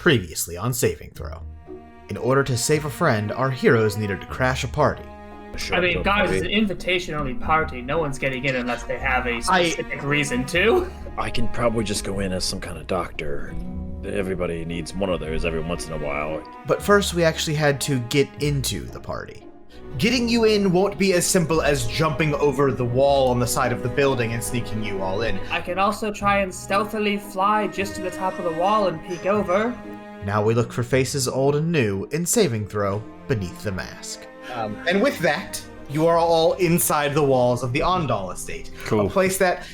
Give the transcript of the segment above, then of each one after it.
Previously on Saving Throw. In order to save a friend, our heroes needed to crash a party. I mean, guys, it's an invitation-only party. No one's getting in unless they have a specific reason to. I can probably just go in as some kind of doctor. Everybody needs one of those every once in a while. But first, we actually had to get into the party. Getting you in won't be as simple as jumping over the wall on the side of the building and sneaking you all in. I can also try and stealthily fly just to the top of the wall and peek over. Now we look for faces old and new in Saving Throw Beneath the Mask. And with that, you are all inside the walls of the Ondal estate. Cool. A place that,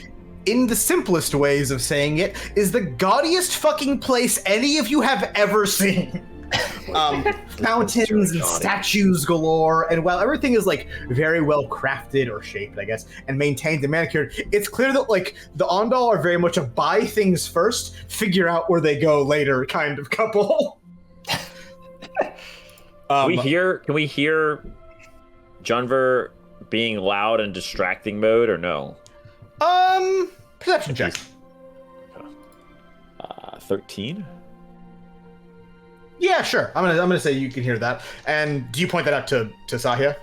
in the simplest ways of saying it, is the gaudiest fucking place any of you have ever seen. Fountains and statues galore, and while everything is like very well crafted or shaped, I guess, and maintained and manicured, it's clear that like the Ondal are very much a buy things first, figure out where they go later kind of couple. Can we hear Junver being loud and distracting mode or no? Perception check. 13? Yeah, sure. I'm gonna say you can hear that. And do you point that out to Sahia?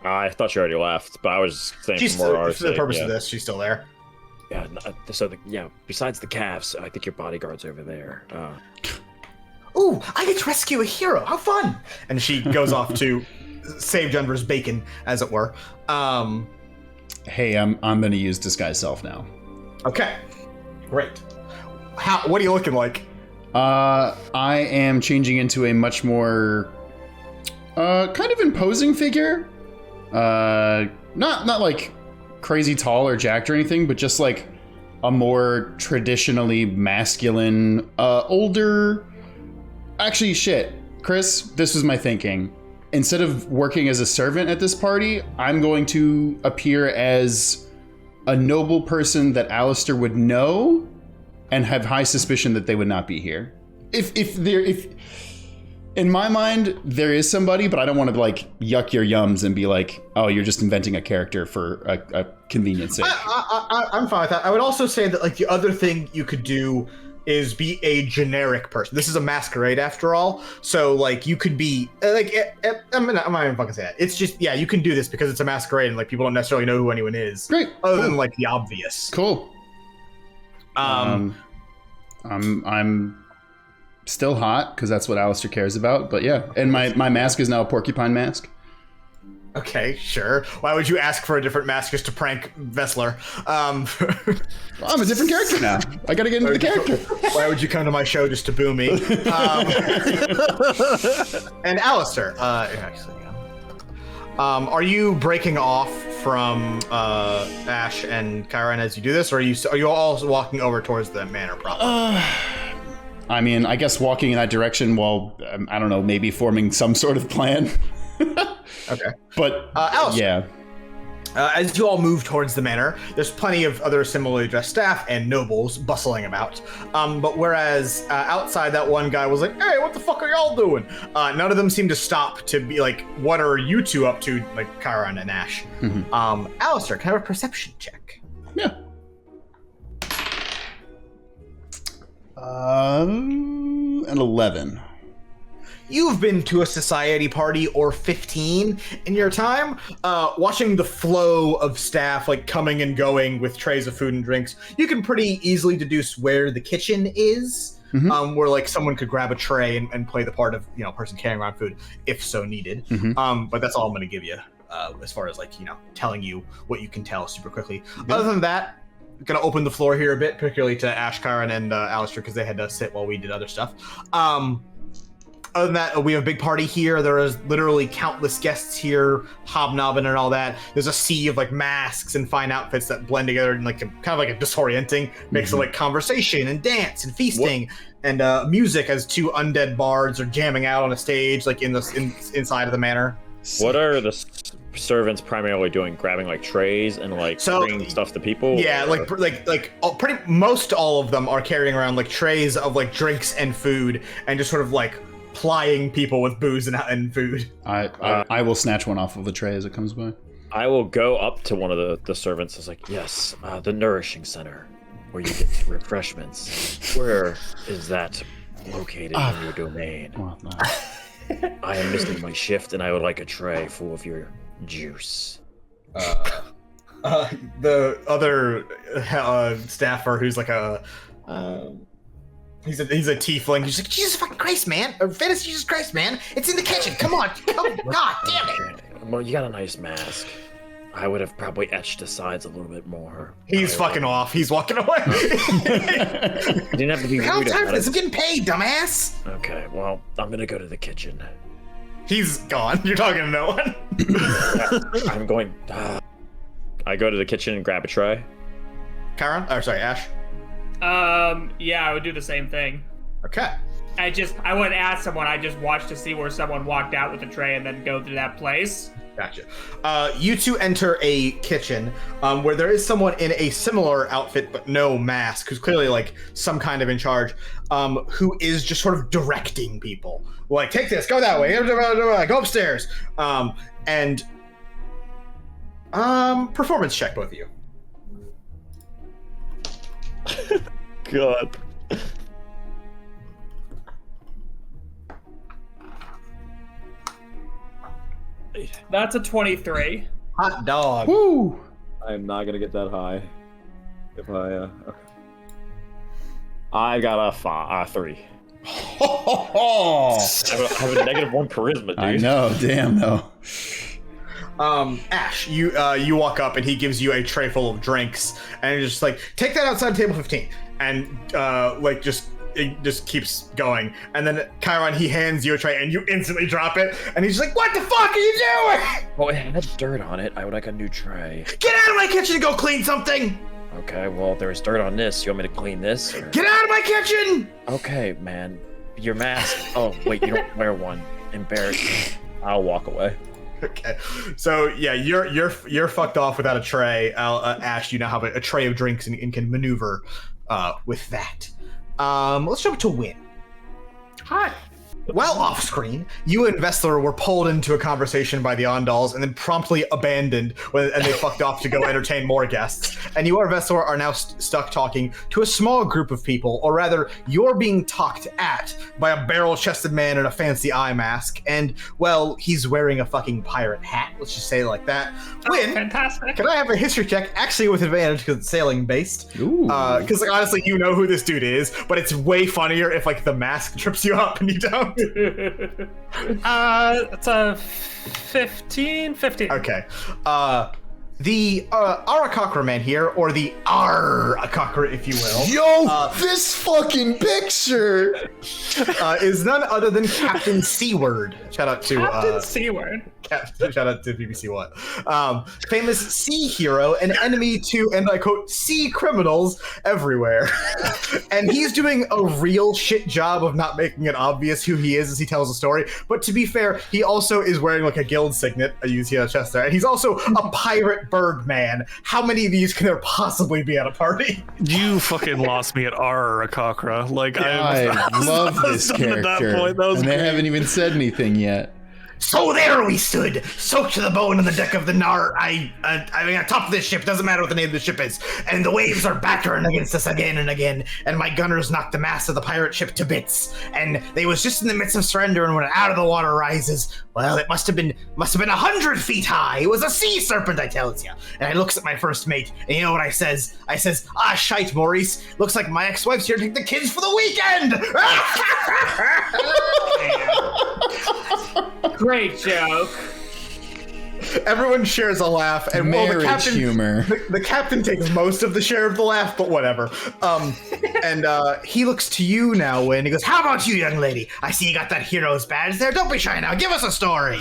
I thought she already left, but I was saying She's for more for the purpose of this, she's still there. Yeah. Besides the calves, I think your bodyguard's over there. Ooh, I get to rescue a hero. How fun! And she goes off to save Junver's bacon, as it were. Hey, I'm gonna use disguise self now. Okay, great. What are you looking like? I am changing into a much more kind of imposing figure. Not like crazy tall or jacked or anything, but just like a more traditionally masculine, older. Actually, shit, Chris, this was my thinking. Instead of working as a servant at this party, I'm going to appear as a noble person that Alistair would know and have high suspicion that they would not be here. If in my mind there is somebody, but I don't want to like yuck your yums and be like, oh, you're just inventing a character for a convenience sake. I'm fine with that. I would also say that like the other thing you could do is be a generic person. This is a masquerade after all, so like you could be like I'm not even fucking say that. It's just you can do this because it's a masquerade and like people don't necessarily know who anyone is. Great. Other than like the obvious. Cool. I'm still hot because that's what Alistair cares about. But yeah, and my mask is now a porcupine mask. Okay, sure. Why would you ask for a different mask just to prank Vessler? Well, I'm a different character now. I gotta get into the character. Why would you come to my show just to boo me? And Alistair, are you breaking off from Ash and Chiron as you do this, or are you all walking over towards the manor proper? I mean, I guess walking in that direction while, I don't know, maybe forming some sort of plan. Okay. But, Alistair, as you all move towards the manor, there's plenty of other similarly dressed staff and nobles bustling about. But whereas outside that one guy was like, hey, what the fuck are y'all doing? None of them seem to stop to be like, what are you two up to, like Chiron and Ash? Mm-hmm. Alistair, can I have a perception check? Yeah. An 11. You've been to a society party or 15 in your time, watching the flow of staff like coming and going with trays of food and drinks. You can pretty easily deduce where the kitchen is, where like someone could grab a tray and play the part of person carrying around food if so needed. But that's all I'm going to give you as far as like telling you what you can tell super quickly. Yeah. Other than that, I'm gonna open the floor here a bit, particularly to Ash, Chiron, and Alistair because they had to sit while we did other stuff. Other than that, we have a big party here. There is literally countless guests here, hobnobbing and all that. There's a sea of like masks and fine outfits that blend together in like kind of like a disorienting mix of like conversation and dance and feasting and music as two undead bards are jamming out on a stage like inside of the manor. What are the servants primarily doing? Grabbing like trays and like bringing stuff to people? Yeah, like pretty most all of them are carrying around like trays of like drinks and food and just sort of like plying people with booze and food. I will snatch one off of the tray as it comes by. I will go up to one of the servants. It's like, yes, the nourishing center where you get refreshments. Where is that located in your domain. Well, no. I am missing my shift, and I would like a tray full of your juice. The other staffer, who's like he's a tiefling. He's like, Jesus fucking Christ, man! Or Venice, Jesus Christ, man! It's in the kitchen. Come on, God damn it! Well, you got a nice mask. I would have probably etched the sides a little bit more. He's fucking off. He's walking away. You didn't have to be How rude time about for this? it. I'm getting paid, dumbass. Okay, well, I'm gonna go to the kitchen. He's gone. You're talking to no one. I'm going. I go to the kitchen and grab a tray. Chiron? Or sorry, Ash. Yeah, I would do the same thing. Okay. I wouldn't ask someone. I just watched to see where someone walked out with a tray and then go to that place. Gotcha. You two enter a kitchen where there is someone in a similar outfit but no mask, who's clearly like some kind of in charge, who is just sort of directing people. Like, take this, go that way, go upstairs. Performance check, both of you. God. That's a 23. Hot dog. Woo! I'm not gonna get that high. If I, okay. I got a 3. Oh, I have a -1 charisma, dude. I know, damn no. Ash, you walk up and he gives you a tray full of drinks, and you're just like, take that outside table 15, and it just keeps going. And then Chiron, he hands you a tray and you instantly drop it, and he's just like, what the fuck are you doing? Well, it had dirt on it. I would like a new tray. Get out of my kitchen and go clean something. Okay, well, there's dirt on this. You want me to clean this? Or... Get out of my kitchen. Okay, man. Your mask. Oh, wait, you don't wear one. Embarrassing. I'll walk away. Okay, so yeah, you're fucked off without a tray. Ash, you now have a tray of drinks and can maneuver with that. Let's jump to Win. Hi. Well, off screen, you and Vessler were pulled into a conversation by the Ondals and then promptly abandoned and they fucked off to go entertain more guests. And you and Vessler are now stuck talking to a small group of people, or rather, you're being talked at by a barrel-chested man in a fancy eye mask. And, well, he's wearing a fucking pirate hat. Let's just say it like that. Win, fantastic. Can I have a history check? Actually, with advantage because it's sailing-based. Ooh. Because, honestly, you know who this dude is, but it's way funnier if, like, the mask trips you up and you don't. It's a 15. Okay. The Arakakra man here, or the Arakakra, if you will. Yo, this fucking picture is none other than Captain Seaward. Shout out to Captain Seaward. Shout out to BBC What. Famous sea hero, an enemy to, and I quote, sea criminals everywhere. And he's doing a real shit job of not making it obvious who he is as he tells the story. But to be fair, he also is wearing like a guild signet, I use here chest there, and he's also a pirate bird man. How many of these can there possibly be at a party? You fucking lost me at Arakakra. Like, I love this character, at that point. That was and great. they haven't even said anything yet. So there we stood, soaked to the bone on the deck of the I mean, atop this ship, doesn't matter what the name of the ship is, and the waves are battering against us again and again, and my gunners knocked the mast of the pirate ship to bits, and they was just in the midst of surrender, and when out of the water rises, well, it must have been 100 feet high. It was a sea serpent, I tells you. And I looks at my first mate, and you know what I says? I says, ah, shite, Maurice. Looks like my ex-wife's here to take the kids for the weekend. Great joke. Everyone shares a laugh, and Marriage the captain, humor. The captain takes most of the share of the laugh, but whatever. And he looks to you now, Win. He goes, "How about you, young lady? I see you got that hero's badge there. Don't be shy now. Give us a story."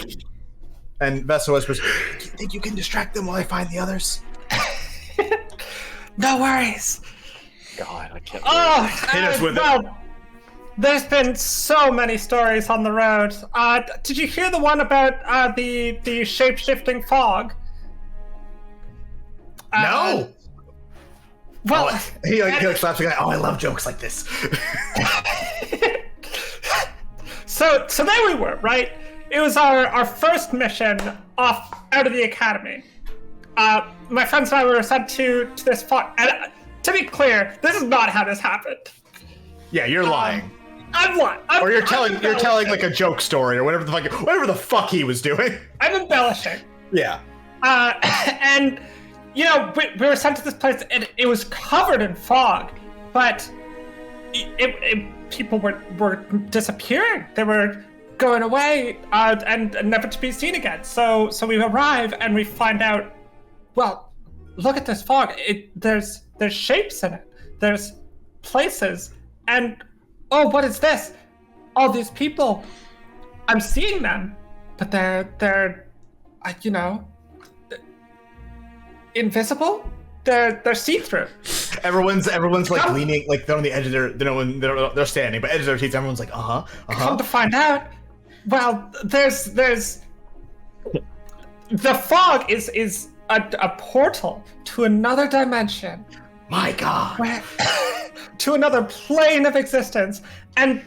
And Vessa whispers, "Do you think you can distract them while I find the others?" No worries. God, I can't. Oh, Hit us with it. There's been so many stories on the road. Did you hear the one about the shape-shifting fog? No. Well, He slaps the guy. Oh, I love jokes like this. so there we were, right? It was our first mission out of the academy. My friends and I were sent to this fog. And to be clear, this is not how this happened. Yeah, you're lying. Or you're telling like a joke story or whatever the fuck he was doing. I'm embellishing. Yeah. And we were sent to this place, and it was covered in fog, but people were disappearing. They were going away and never to be seen again. So we arrive and we find out. Well, look at this fog. There's shapes in it. There's places, and what is this? All these people. I'm seeing them, but they're invisible. They're see-through. Everyone's like leaning, like they're on the edge of they're standing, but edge of their seats. Everyone's like, Come to find out, well, there's the fog is a portal to another dimension. My God. To another plane of existence, and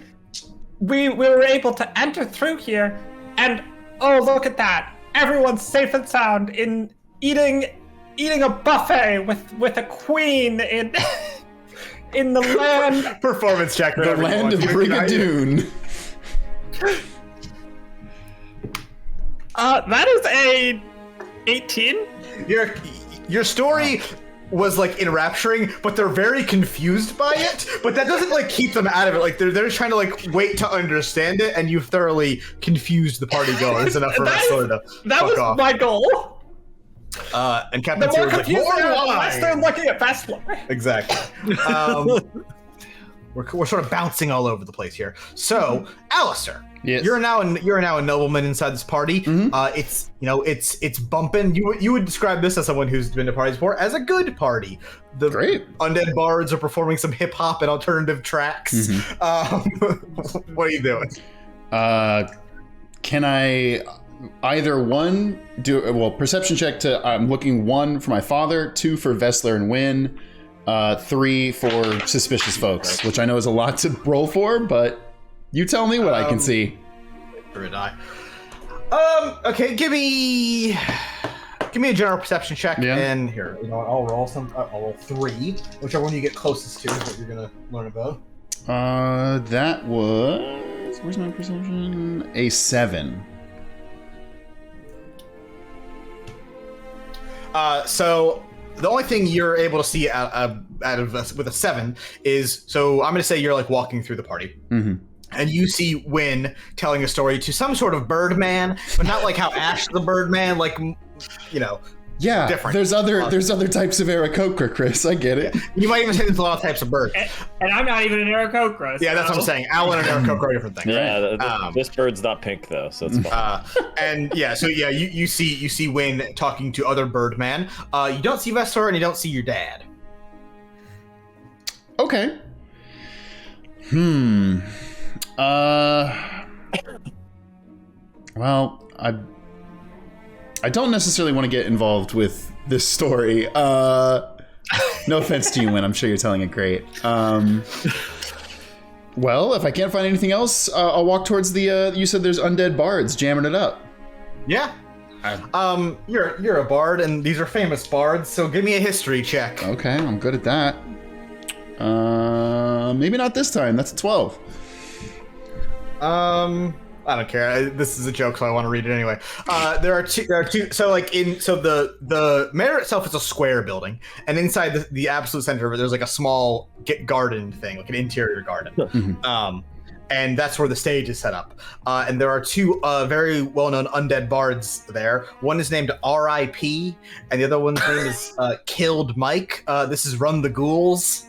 we were able to enter through here, and look at that! Everyone's safe and sound in eating a buffet with a queen in the land. Performance check. The land of Brigadoon. That is a 18. Your story was like enrapturing, but they're very confused by it. But that doesn't like keep them out of it. Like they're just trying to like wait to understand it, and you've thoroughly confused the party goers enough for Vessler to that was off. My goal. And Captain Sear was like, more wine! They're looking at Vessler. Exactly. We're sort of bouncing all over the place here. So, Alistair, yes. you're now a nobleman inside this party. Mm-hmm. It's bumping. You would describe this as someone who's been to parties before as a good party. The Great. Undead bards are performing some hip hop and alternative tracks. Mm-hmm. What are you doing? Can I either one do perception check to I'm looking 1 for my father, 2 for Vessler and Wynn, 3 for suspicious folks, which I know is a lot to roll for, but you tell me what I can see. Okay, give me a general perception check, and here, I'll roll I'll roll 3, whichever one you get closest to is what you're gonna learn about. That was, where's my perception? A 7. So the only thing you're able to see out of with a 7 is, so I'm going to say you're like walking through the party, mm-hmm. and you see Wynn telling a story to some sort of Birdman, but not like how Ash the Birdman, like Yeah, different. There's other types of Aarakocra, Chris. I get it. Yeah. You might even say there's a lot of types of birds. And I'm not even an Aarakocra. Yeah, that's what I'm saying. Owl and an Aarakocra are different things. Yeah, this bird's not pink though, so it's fine. And yeah, so yeah, you see Wynn talking to other Birdman. You don't see Vessler, and you don't see your dad. Okay. Well, I don't necessarily want to get involved with this story. No offense to you, Wynn. I'm sure you're telling it great. Well, if I can't find anything else, I'll walk towards the. You said there's undead bards jamming it up. Yeah. You're a bard, and these are famous bards. So give me a history check. Okay, I'm good at that. Maybe not this time. That's a 12. I don't care. This is a joke, so I want to read it anyway. There are two. So the manor itself is a square building, and inside the absolute center of it, there's like a small garden thing, like an interior garden. Mm-hmm. And that's where the stage is set up. And there are two very well-known undead bards there. One is named R.I.P., and the other one's name is Killed Mike. This is Run the Ghouls.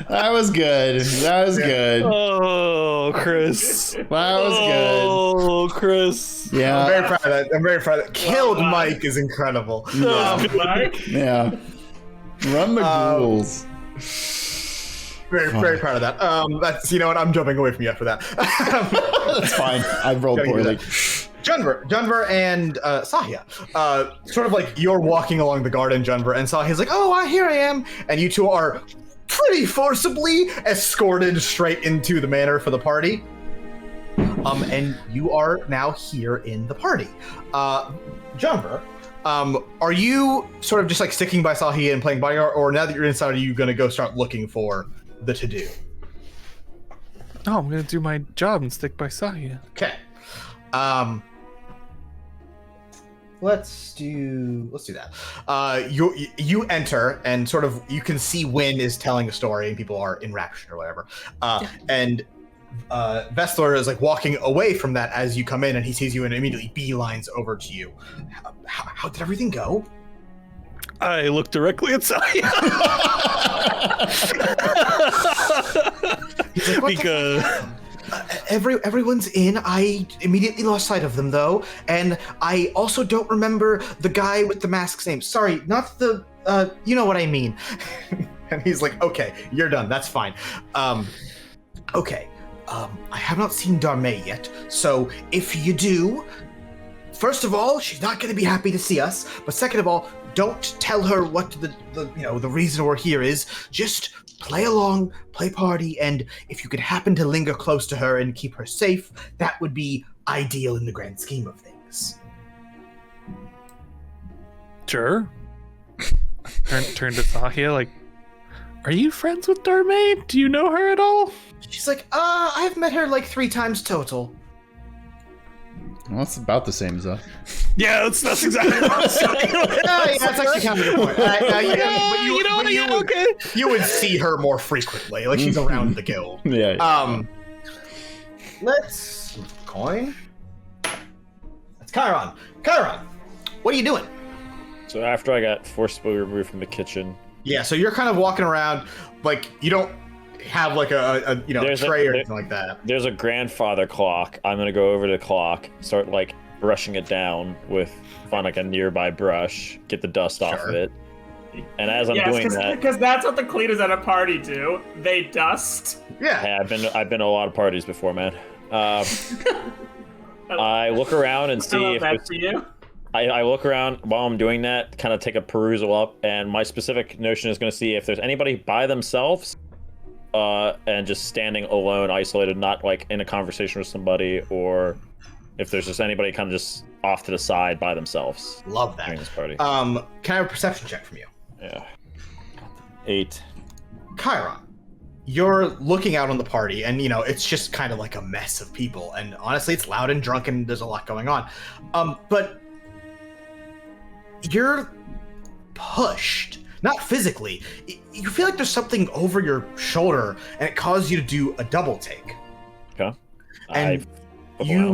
That was good. Good. Oh, Chris. That was good. Oh, Chris. Yeah. I'm very proud of that. Killed Mike is incredible. Yeah. Run the ghouls. Very proud of that. That's, you know what, I'm jumping away from you after that. That's fine. I rolled poorly. Junver and Sahya, sort of like you're walking along the garden, Junver, and Sahya's like, oh, here I am. And you two are pretty forcibly escorted straight into the manor for the party. And you are now here in the party. Junver, Are you sort of just like sticking by Sahi and playing bodyguard, or now that you're inside, are you going to go start looking for the to-do? Oh, I'm gonna do my job and stick by Sahia. Okay. Let's do that. You enter and sort of you can see Wynn is telling a story and people are enraptured or whatever. And Vestler is like walking away from that as you come in, and he sees you and immediately beelines over to you. How did everything go? I look directly at Sahia. He's like, Because everyone's in. I immediately lost sight of them though, and I also don't remember the guy with the mask's name. Sorry, not the you know what I mean. And he's like, okay, you're done. That's fine. Okay. I have not seen Darmae yet, so if you do, first of all, she's not going to be happy to see us. But second of all, don't tell her what the reason we're here is. Just play along, play party, and if you could happen to linger close to her and keep her safe, that would be ideal in the grand scheme of things. sure. Turn to Sahia like, are you friends with Darmae? Do you know her at all? She's like, I've met her like 3 times total. Well, that's about the same as us. Yeah, that's exactly what I was saying. Yeah, that's actually kind of a good point. Okay. You would see her more frequently, like she's around the guild. Yeah. Let's coin. That's Chiron. Chiron, what are you doing? So after I got forcibly removed from the kitchen. Yeah, so you're kind of walking around, like you don't have like a tray or anything like that. There's a grandfather clock. I'm gonna go over to the clock, start like brushing it down find like a nearby brush, get the dust off of it. And as I'm doing that, because that's what the cleaners at a party do. They dust. Yeah. Hey, I've been to a lot of parties before, man. I look around and see if I look around while I'm doing that, kind of take a perusal up, and my specific notion is going to see if there's anybody by themselves, and just standing alone, isolated, not like in a conversation with somebody, or if there's just anybody kind of just off to the side by themselves. Love that. During this party. Can I have a perception check from you? Yeah. 8. Chiron, you're looking out on the party, and it's just kind of like a mess of people, and honestly, it's loud and drunken. There's a lot going on, but you're pushed, not physically. You feel like there's something over your shoulder, and it causes you to do a double take. Okay. And you're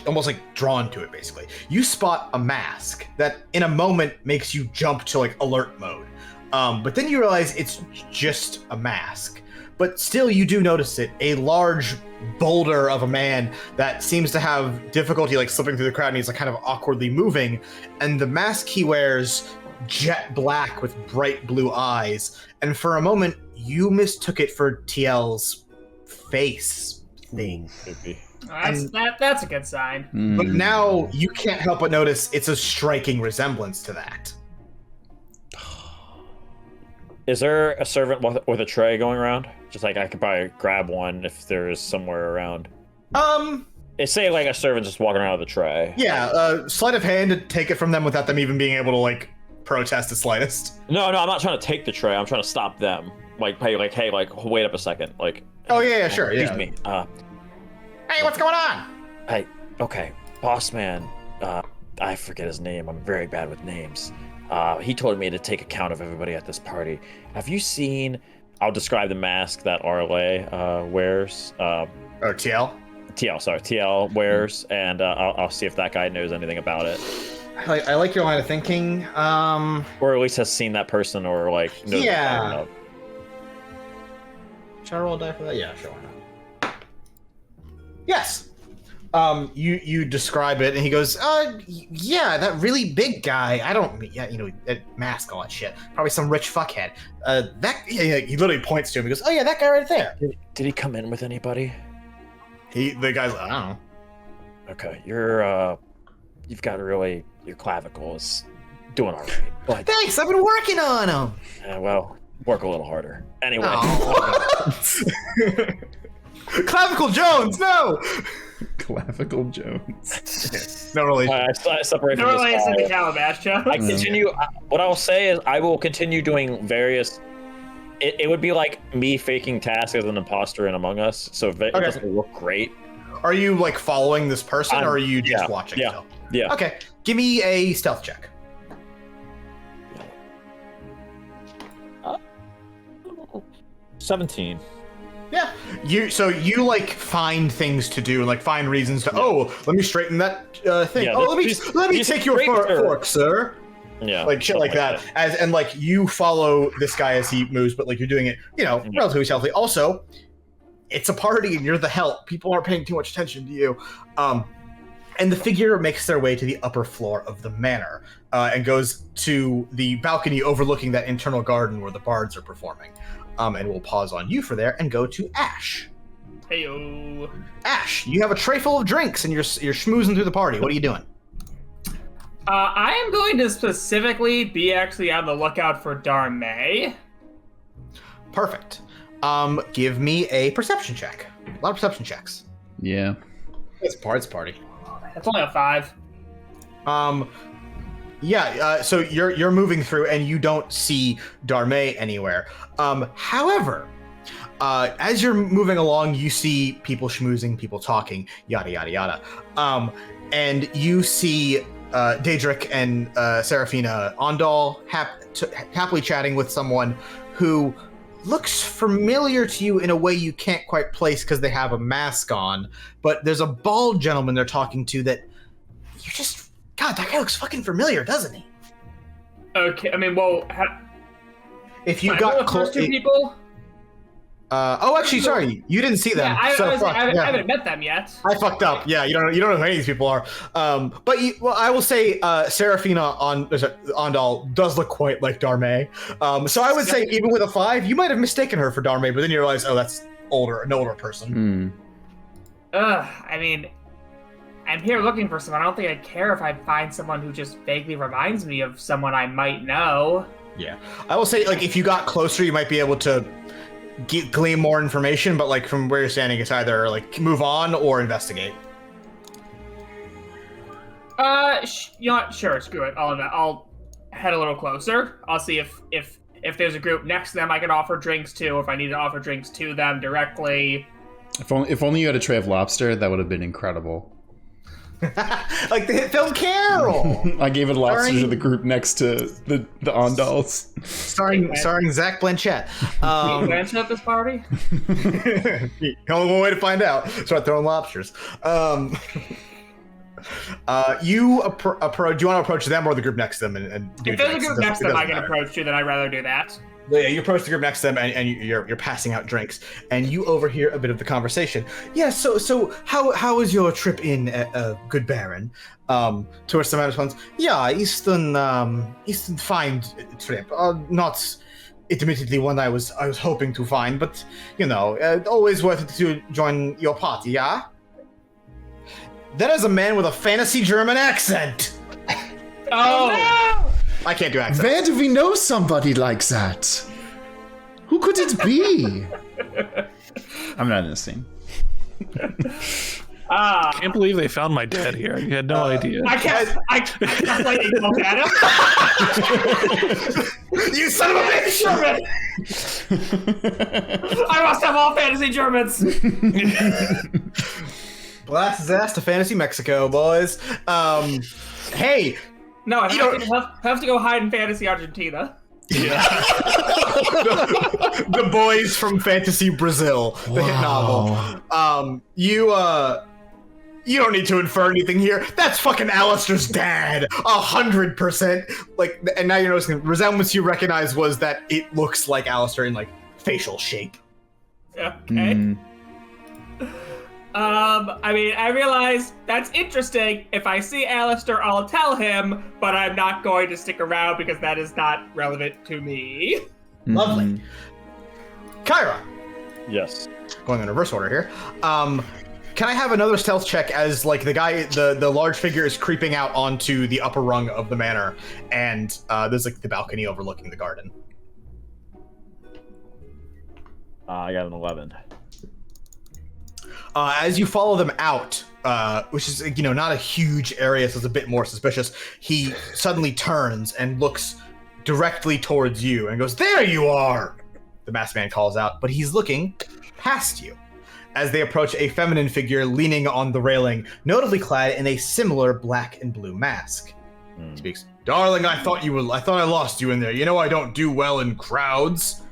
almost like drawn to it. Basically, you spot a mask that, in a moment, makes you jump to like alert mode. But then you realize it's just a mask. But still, you do notice it. A large boulder of a man that seems to have difficulty like slipping through the crowd, and he's like kind of awkwardly moving. And the mask he wears, jet black with bright blue eyes. And for a moment, you mistook it for TL's face thing. That's a good sign. But now you can't help but notice it's a striking resemblance to that. Is there a servant with a tray going around? Just like I could probably grab one if there is somewhere around. It's say like a servant just walking around with a tray. Yeah, sleight of hand to take it from them without them even being able to like protest the slightest. No, I'm not trying to take the tray. I'm trying to stop them. Hey, wait up a second. Like. Oh yeah, sure. Excuse me. Hey, what's going on? Hey, okay, boss man. I forget his name. I'm very bad with names. He told me to take account of everybody at this party. Have you seen? I'll describe the mask that RLA wears. TL? TL wears, and I'll see if that guy knows anything about it. I like your line of thinking. Or at least has seen that person, or like knows. Yeah. Should I roll a die for that? Yeah, sure. Yes. You describe it, and he goes, yeah, that really big guy. Mask, all that shit. Probably some rich fuckhead. He literally points to him. He goes, oh yeah, that guy right there. Did he come in with anybody? The guy's like, I don't know. Okay, you've got your clavicle is doing all right. But thanks, I've been working on him. Well, work a little harder. Anyway. Clavicle Jones, no. Clavicle Jones. No relation. I separate No from this relation to guy. Calabash Jones. I continue. What I'll say is, I will continue doing various. It would be like me faking tasks as an imposter in Among Us, so it doesn't look great. Are you like following this person, or are you just watching? Yeah. Still? Yeah. Okay, give me a stealth check. 17. Yeah, you like find things to do, like find reasons to. Oh, let me straighten that thing. Yeah, let me these take your fork, sir. Yeah. Like shit like that. And like you follow this guy as he moves, but like you're doing it, relatively stealthily. Also, it's a party and you're the help. People aren't paying too much attention to you. And the figure makes their way to the upper floor of the manor and goes to the balcony overlooking that internal garden where the bards are performing. And we'll pause on you for there and go to Ash. Heyo. Ash, you have a tray full of drinks and you're schmoozing through the party. What are you doing? I am going to specifically be actually on the lookout for Darmae. Perfect. Give me a perception check. A lot of perception checks. Yeah. It's Bard's party. That's only a 5. So you're moving through and you don't see Darmae anywhere. However, as you're moving along, you see people schmoozing, people talking, yada yada yada. And you see Daedric and Seraphina Ondal happily chatting with someone who looks familiar to you in a way you can't quite place because they have a mask on. But there's a bald gentleman they're talking to that you just... God, that guy looks fucking familiar, doesn't he? Okay, I mean, well... If you got close to people... actually, sorry, you didn't see them. Yeah, I haven't met them yet. I fucked up. Yeah, you don't know who any of these people are. I will say Seraphina Ondal does look quite like Darmae. So I would say even with a 5, you might have mistaken her for Darmae, but then you realize, oh, that's an older person. I mean, I'm here looking for someone. I don't think I'd care if I find someone who just vaguely reminds me of someone I might know. Yeah, I will say, like, if you got closer, you might be able to glean more information, but like from where you're standing, it's either like move on or investigate. You know what? Sure, screw it. I'll head a little closer. I'll see if there's a group next to them I can offer drinks to, or if I need to offer drinks to them directly. If only you had a tray of lobster, that would have been incredible. Like the hit film Carol. I gave it lobster to the group next to the Ondals. Starring Zach Blanchett. Blanchett at this party? Only one way to find out. Start throwing lobsters. Do you want to approach them or the group next to them? And do if there's a group next to them I can approach to, then I'd rather do that. Yeah, you approach the group next to them, and you're passing out drinks, and you overhear a bit of the conversation. Yeah, so how was your trip in, good Baron? To which the man responds, yeah, Eastern fine trip. Not admittedly one I was hoping to find, but always worth it to join your party. Yeah. That is a man with a fantasy German accent. Oh no! I can't do accents. Where do we know somebody like that? Who could it be? I'm not in this scene. I can't believe they found my dad here. You had no idea. I can't like look at him. You son of a bitch! I must have all fantasy Germans. Blast his ass to Fantasy Mexico, boys. Hey. No, I have to go hide in Fantasy Argentina. Yeah. The boys from Fantasy Brazil, the hit novel. You don't need to infer anything here. That's fucking Alistair's dad, 100%. Like, and now you're noticing the resemblance you recognize was that it looks like Alistair in like facial shape. Okay. I mean, I realize that's interesting. If I see Alistair, I'll tell him, but I'm not going to stick around because that is not relevant to me. Lovely. Kyra. Yes. Going in reverse order here. Can I have another stealth check as like the guy, the large figure is creeping out onto the upper rung of the manor, and there's like the balcony overlooking the garden. I got an 11. As you follow them out, which is not a huge area, so it's a bit more suspicious. He suddenly turns and looks directly towards you and goes, "There you are!" The masked man calls out, but he's looking past you as they approach a feminine figure leaning on the railing, notably clad in a similar black and blue mask. He speaks, "Darling, I thought I lost you in there. You know I don't do well in crowds."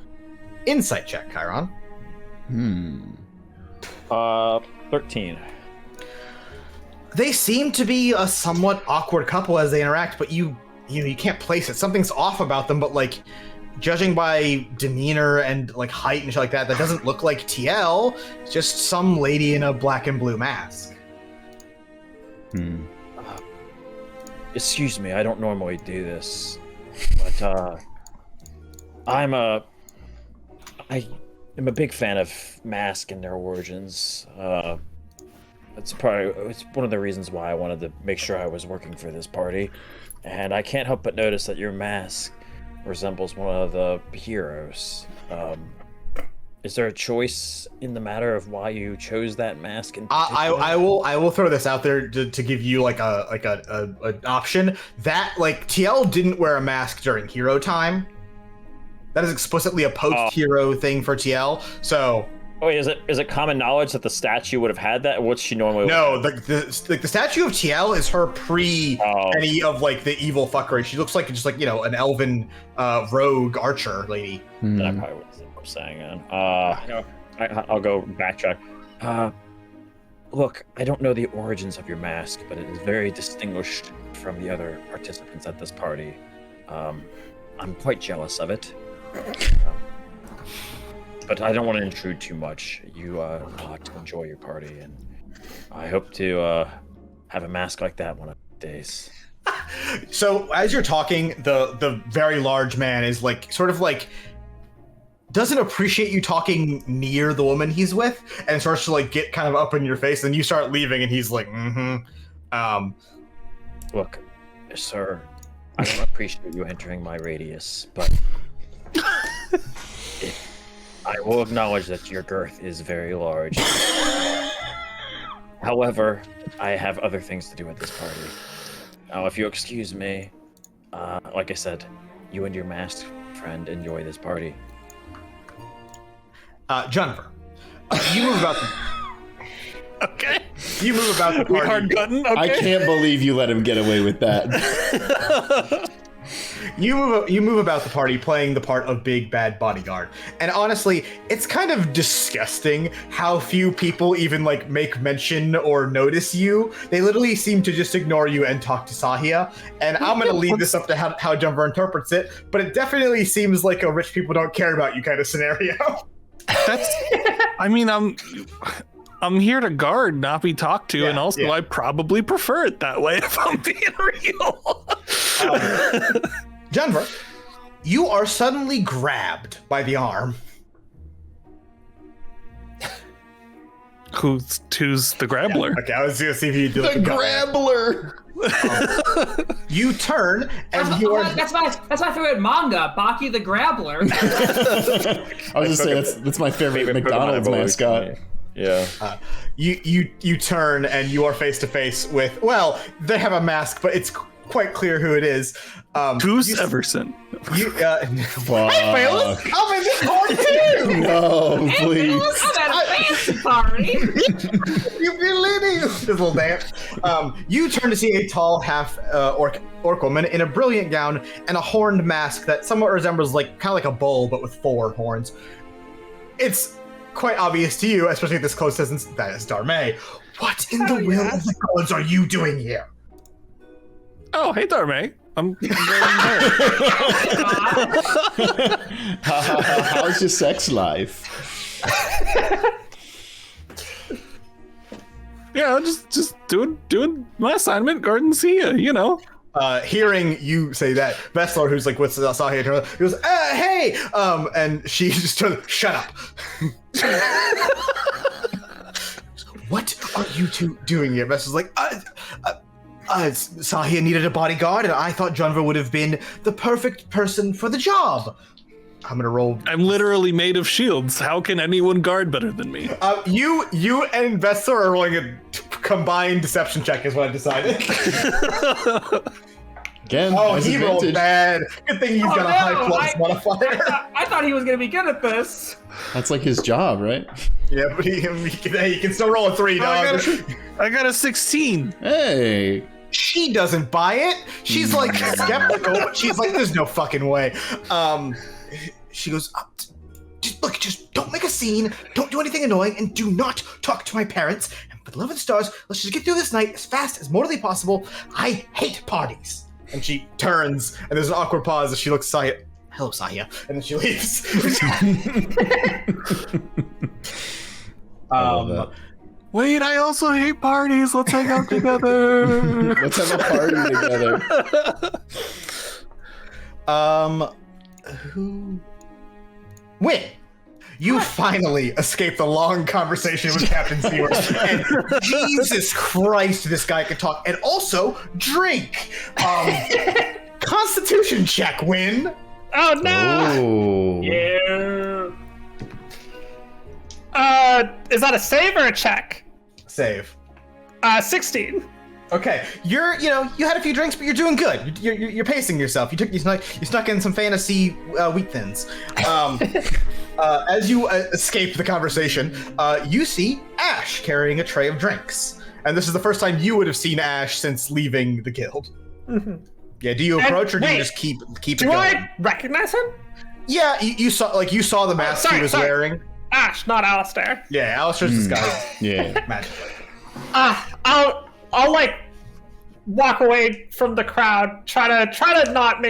Insight check, Chiron. 13. They seem to be a somewhat awkward couple as they interact, but you can't place it. Something's off about them, but like, judging by demeanor and like height and shit like that, that doesn't look like TL. It's just some lady in a black and blue mask. Excuse me, I don't normally do this, but I am a big fan of Mask and their origins. It's one of the reasons why I wanted to make sure I was working for this party, and I can't help but notice that your mask resembles one of the heroes. Is there a choice in the matter of why you chose that mask? I will throw this out there to give you like an option that like TL didn't wear a mask during hero time. That is explicitly a post-hero thing for TL. So. Wait, is it common knowledge that the statue would have had that? What's she normally? No, the statue of TL is her any of like the evil fuckery. She looks like just like an elven rogue archer lady. That probably what I'm saying. Then. I'll go backtrack. Look, I don't know the origins of your mask, but it is very distinguished from the other participants at this party. I'm quite jealous of it. But I don't want to intrude too much. You want to enjoy your party, and I hope to have a mask like that one of the days. So as you're talking, the very large man is like sort of like doesn't appreciate you talking near the woman he's with, and starts to like get kind of up in your face. And you start leaving, and he's like, Look, sir, I don't appreciate you entering my radius, but I will acknowledge that your girth is very large. However, I have other things to do at this party. Now, if you excuse me, like I said, you and your masked friend enjoy this party. Jennifer, you move about Okay. You move about the party. Hard button. Okay. I can't believe you let him get away with that. You move about the party playing the part of big bad bodyguard. And honestly, it's kind of disgusting how few people even like make mention or notice you. They literally seem to just ignore you and talk to Sahia. And I'm going to leave this up to how Jumper interprets it, but it definitely seems like a rich people don't care about you kind of scenario. I mean, I'm here to guard, not be talked to, and also I probably prefer it that way if I'm being real. Jennifer, you are suddenly grabbed by the arm. Who's the grabbler? Okay, I was gonna see if you do The grabbler. You turn and you are. That's my favorite manga, Baki the Grabbler. I was just saying that's my favorite McDonald's mascot. Yeah. You turn and you are face to face with. Well, they have a mask, but it's quite clear who it is. Who's Everson? Hey, Phyllis, I'm in this party too. No, please. I'm at a fancy party. You this little dance. You turn to see a tall half orc woman in a brilliant gown and a horned mask that somewhat resembles kind of like a bull, but with 4 horns. It's quite obvious to you, especially at this close distance, that is Darmae. What in the will of the gods are you doing here? Oh, hey, Darmae. I'm going How's your sex life? Yeah, just doing my assignment, guarding Sia, you know. Hearing you say that, Vestlord, who's like with Sahia, he goes, hey! And she just turns, shut up. What are you two doing here? Vestlord's like, Sahia needed a bodyguard, and I thought Junver would have been the perfect person for the job. I'm gonna roll. I'm literally made of shields. How can anyone guard better than me? You and Vestlord are rolling a combined deception check is what I decided. Again, Oh, has he rolled advantage. bad. Good thing he's got a high plus modifier. I thought he was gonna be good at this. That's like his job, right? Yeah, but he can still roll a 3, dog. I got a 16. Hey. She doesn't buy it. She's like skeptical, but she's like, "There's no fucking way." She goes, just don't make a scene, don't do anything annoying, and do not talk to my parents. And for the love of the stars, let's just get through this night as fast as mortally possible. I hate parties. And she turns, and there's an awkward pause as she looks at Saya. Hello, Saya. And then she leaves. Wait, I also hate parties. Let's hang out together. Let's have a party together. Win. You finally escaped the long conversation with Captain Seward. And Jesus Christ, this guy can talk. And also, drink. Constitution check, Win. Oh no! Oh. Yeah. Is that a save or a check? Save. 16. Okay, you had a few drinks, but you're doing good. You're pacing yourself. You snuck in some fantasy wheat thins. As you escape the conversation, you see Ash carrying a tray of drinks, and this is the first time you would have seen Ash since leaving the guild. Mm-hmm. Yeah, do you approach or do you just keep it going? Do I recognize him? Yeah, you saw the mask he was wearing. Ash, not Alistair. Yeah, Alistair's disguised. Yeah. Magically. I'll like walk away from the crowd, try to not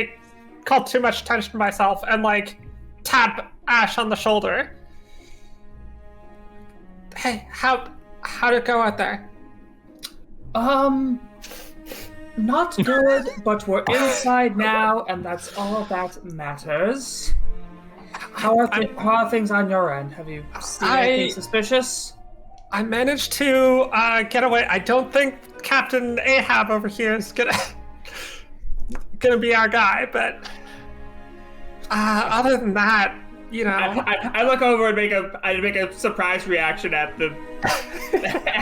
call too much attention to myself, and like tap Ash on the shoulder. Hey, how'd it go out there? Not good, but we're inside now, and that's all that matters. How are things on your end? Have you seen anything suspicious? I managed to get away. I don't think Captain Ahab over here is gonna be our guy, but other than that, I look over and make a surprise reaction at the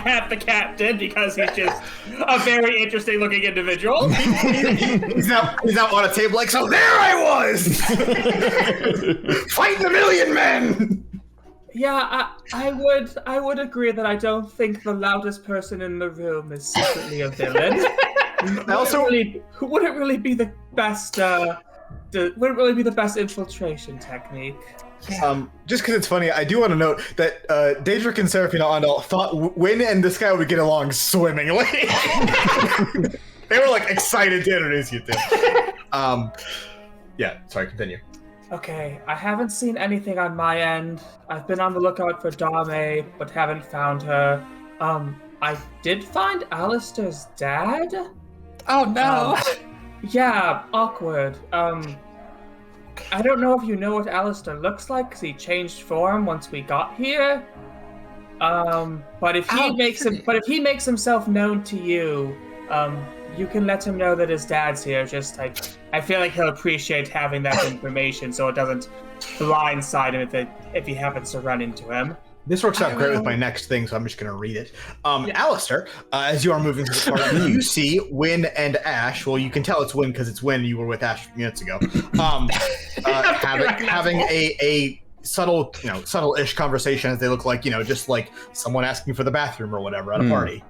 at the captain because he's just a very interesting looking individual. He's now on a table like, so there I was, fighting a million men. Yeah, I would agree that I don't think the loudest person in the room is secretly a villain. Wouldn't really be the best. Wouldn't really be the best infiltration technique. Just because it's funny, I do want to note that Daedric and Seraphina Ondal thought Wynn and this guy would get along swimmingly. They were like excited to introduce you to. Yeah, sorry, continue. Okay, I haven't seen anything on my end. I've been on the lookout for Darmae, but haven't found her. I did find Alistair's dad. Oh no! Yeah, awkward. I don't know if you know what Alistair looks like, because he changed form once we got here. But if he makes himself known to you, you can let him know that his dad's here. I feel like he'll appreciate having that information, so it doesn't blindside him if he happens to run into him. This works out great with my next thing, so I'm just going to read it. Alistair, as you are moving through the party, you see Wynn and Ash. Well, you can tell it's Wynn because it's Wynn. You were with Ash minutes ago. Having a subtle-ish conversation as they look like, just like someone asking for the bathroom or whatever at a party.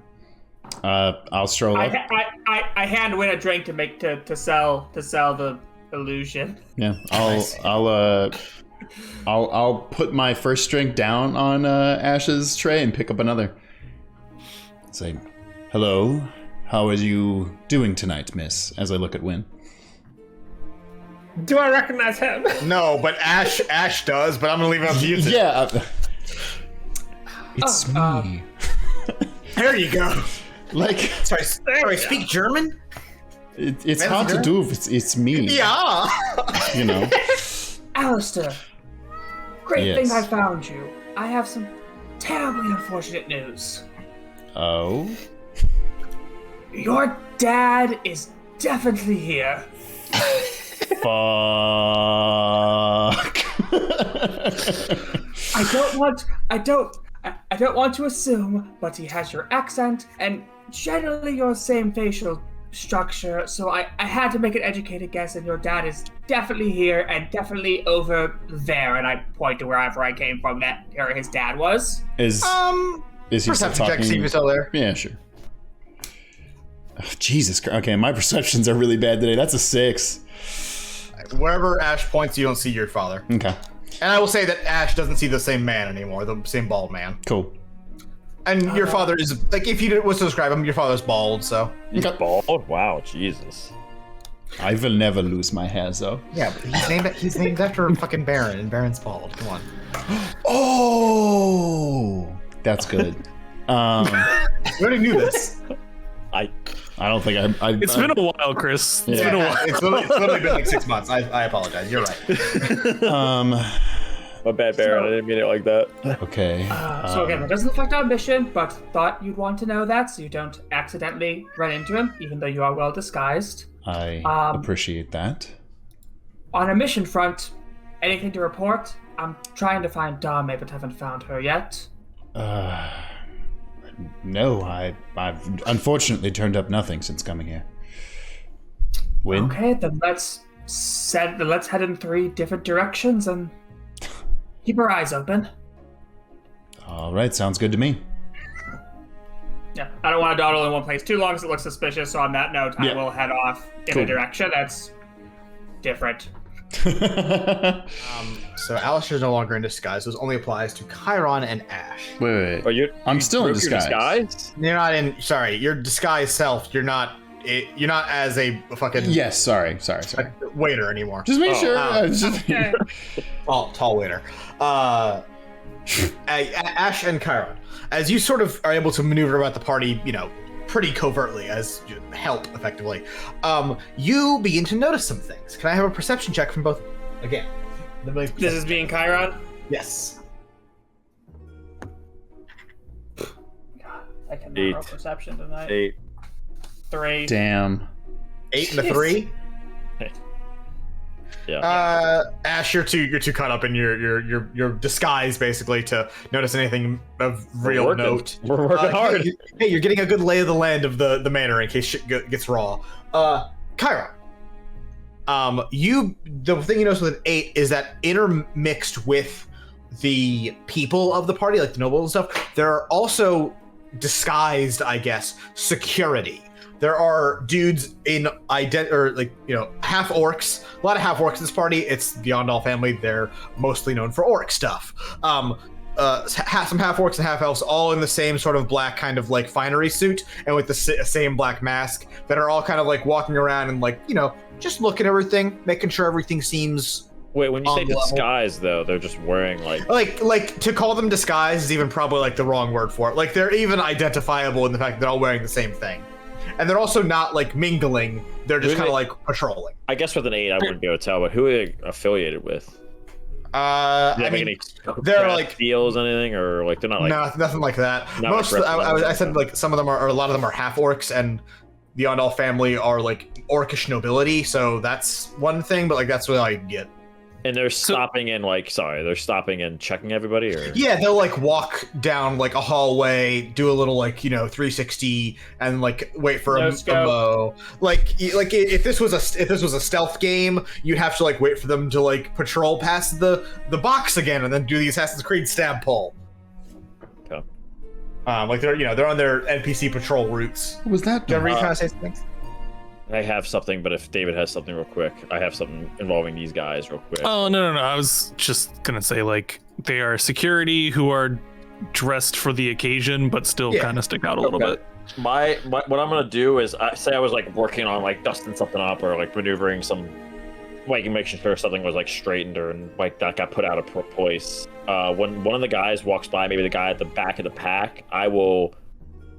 I'll stroll up. I hand Wynn a drink to sell the illusion. Yeah, I'll put my first drink down on Ash's tray and pick up another. Say, hello, how are you doing tonight, miss? As I look at Wynn. Do I recognize him? No, but Ash does, but I'm gonna leave it up to you two. Yeah. It's me. There you go. Like, sorry, speak German? It's hard to do if it's me. Yeah. Alistair, great thing I found you. I have some terribly unfortunate news. Oh? Your dad is definitely here. Fuck. I don't want to assume, but he has your accent and generally your same facial structure, so I had to make an educated guess, and your dad is definitely here and definitely over there, and I point to wherever I came from that where his dad was. Is he still perception talking? check, see if he's still there. Yeah, sure. Oh, Jesus Christ. Okay, my perceptions are really bad today. That's a 6. Wherever Ash points, you don't see your father. Okay. And I will say that Ash doesn't see the same man anymore, the same bald man. Cool. And your father is, like, if you was to describe him, your father's bald, so. He's bald? Wow, Jesus. I will never lose my hair, though. Yeah, but he's named after fucking Baron, and Baron's bald. Come on. Oh! That's good. We already knew this. I don't think I It's been a while, Chris. It's Yeah, been a while. it's literally been like 6 months. I apologize. You're right. My bad, Baron. I didn't mean it like that. Okay. So again, that doesn't affect our mission, but thought you'd want to know that so you don't accidentally run into him, even though you are well disguised. I appreciate that. On a mission front, anything to report? I'm trying to find Darmae, but haven't found her yet. No, I've unfortunately turned up nothing since coming here. Win? Okay, then let's head in 3 different directions and keep our eyes open. All right, sounds good to me. Yeah, I don't want to dawdle in one place too long because it looks suspicious, so on that note, I will head off in a direction that's different. So Alistair's no longer in disguise. This only applies to Chiron and Ash. Wait. But I'm still in disguise. You're not in. Sorry, your disguise self. You're not. You're not as a fucking. Yes. Sorry. Waiter anymore. Just make sure. Okay. Tall waiter. Ash and Chiron, as you sort of are able to maneuver about the party, pretty covertly as help, effectively, you begin to notice some things. Can I have a perception check from both? Again. This is being Chiron? Yes. God, I can 8. roll perception tonight. 8. 3. Damn. 8 and a 3. Yeah. Ash, you're too caught up in your disguise basically to notice anything of real note. We're working hard. Hey, you're getting a good lay of the land of the manor in case shit gets raw. Chiron. The thing you notice with an 8 is that intermixed with the people of the party, like the nobles and stuff, there are also disguised, I guess, security. There are dudes in half orcs. A lot of half orcs in this party. It's the Yondal family. They're mostly known for orc stuff. Some half orcs and half elves, all in the same sort of black kind of like finery suit and with the same black mask, that are all kind of like walking around and just looking at everything, making sure everything seems. Wait, when you say disguise, though, they're just wearing like to call them disguise is even probably like the wrong word for it. Like they're even identifiable in the fact that they're all wearing the same thing. And they're also not like mingling. They're just kind of like patrolling. I guess with an 8, I wouldn't be able to tell, but who are they affiliated with? They're like deals, anything, or like they're not like no, nothing like that. I said like some of them are, or a lot of them are half orcs, and the Yondal family are like orcish nobility. So that's one thing, but like that's what I get. And they're stopping they're stopping and checking everybody, or yeah, they'll like walk down like a hallway, do a little 360, and like wait for a bow. Like if this was a stealth game, you'd have to like wait for them to like patrol past the box again, and then do the Assassin's Creed stab pull. Okay. They're on their NPC patrol routes. What was that? Were you trying to say something? I have something, but if David has something real quick, I have something involving these guys real quick. Oh, no. I was just going to say, they are security who are dressed for the occasion, but still kind of stick out a little bit. My what I'm going to do is, I was working on dusting something up or maneuvering some, making sure something was straightened or that got put out of place. When one of the guys walks by, maybe the guy at the back of the pack, I will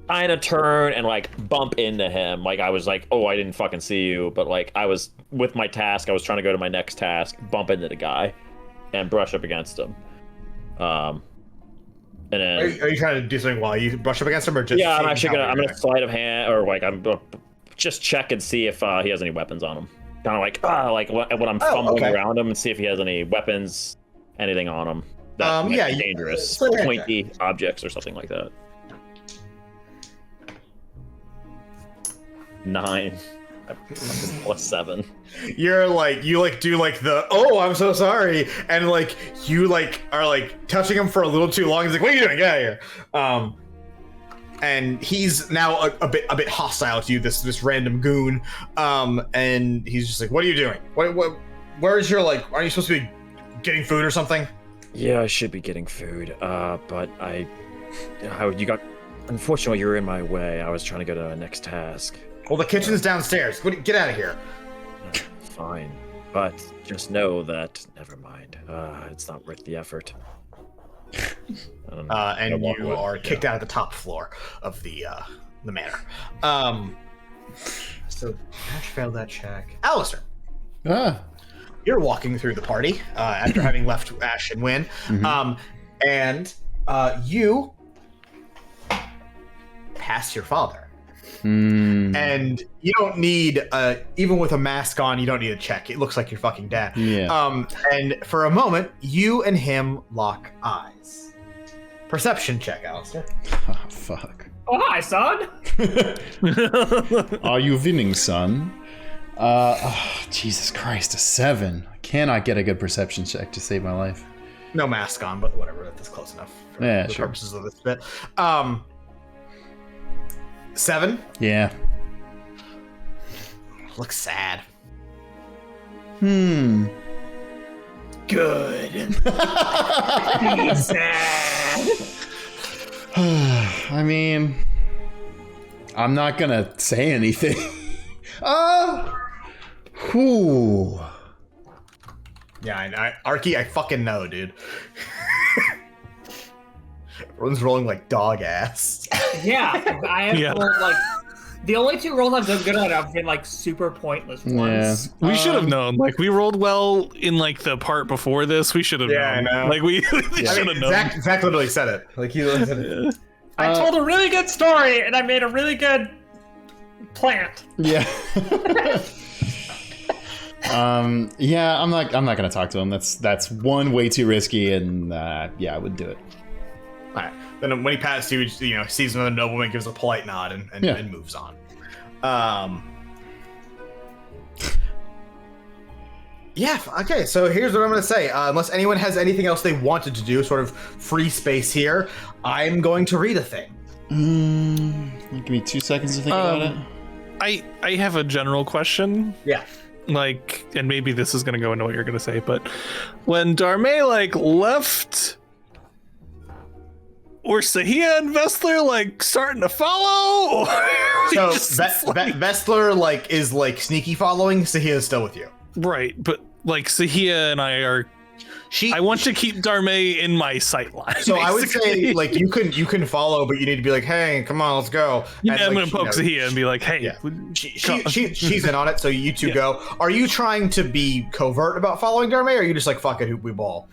kind of turn and bump into him. I was oh, I didn't fucking see you, but I was with my task, I was trying to go to my next task, bump into the guy and brush up against him. And then are you trying to do something while you brush up against him, or just I'm gonna sleight of hand, or I'm just check and see if he has any weapons on him, kind of when I'm fumbling around him and see if he has any weapons, anything on him that might yeah, be dangerous, sleight of hand pointy objects or something like that. 9 plus 7. You're like, you like do like the, oh, I'm so sorry, and like you like are like touching him for a little too long. He's like, what are you doing? Get out of here. And he's now a bit hostile to you, this random goon. And he's just like, what are you doing? What where is your, like, are you supposed to be getting food or something? Yeah, I should be getting food. But you got, unfortunately, you were in my way. I was trying to go to the next task. Well, the kitchen's downstairs. Get out of here. Fine, but just know that, never mind. It's not worth the effort. And you are kicked out of the top floor of the manor. So Ash failed that check. Alistair, you're walking through the party after having left Ash and Win, and you pass your father. And you don't need, even with a mask on, you don't need a check. It looks like your fucking dad. Yeah. And for a moment, you and him lock eyes. Perception check, Alistair. Oh, fuck. Oh, hi, son. Are you winning, son? Jesus Christ, a 7. I cannot get a good perception check to save my life. No mask on, but whatever. That's close enough for the purposes of this bit. 7? Yeah. Looks sad. Good. Be sad. I mean, I'm not gonna say anything. Whew. Yeah, Arky, I fucking know, dude. Everyone's rolling like dog ass. Yeah, I have rolled, like, the only 2 rolls I've done good on have been like super pointless ones. Yeah. We should have known. Like, we rolled well in like the part before this. We should have known. I know. Like, we should have known. Zach literally said it. Like, he literally said it. I told a really good story, and I made a really good plant. Yeah. Yeah, I'm not gonna talk to him. That's one way too risky, and yeah, I wouldn't do it. All right. Then when he passes you, sees another nobleman, gives a polite nod, and moves on. Yeah. Okay. So here's what I'm going to say. Unless anyone has anything else they wanted to do, sort of free space here, I'm going to read a thing. Give me 2 seconds to think about it. I have a general question. Yeah. Like, and maybe this is going to go into what you're going to say, but when Darmae like left, were Sahia and Vestler like starting to follow? So Vestler like is like sneaky following. Sahia is still with you. Right, but like Sahia and I are. I want to keep Darmae in my sight line. So basically. I would say like you can follow, but you need to be like, hey, come on, let's go. Yeah, and, I'm like, gonna poke Sahia and be like, hey, yeah. She's in on it. So you two go. Are you trying to be covert about following Darmae, or are you just like, fuck it, we ball?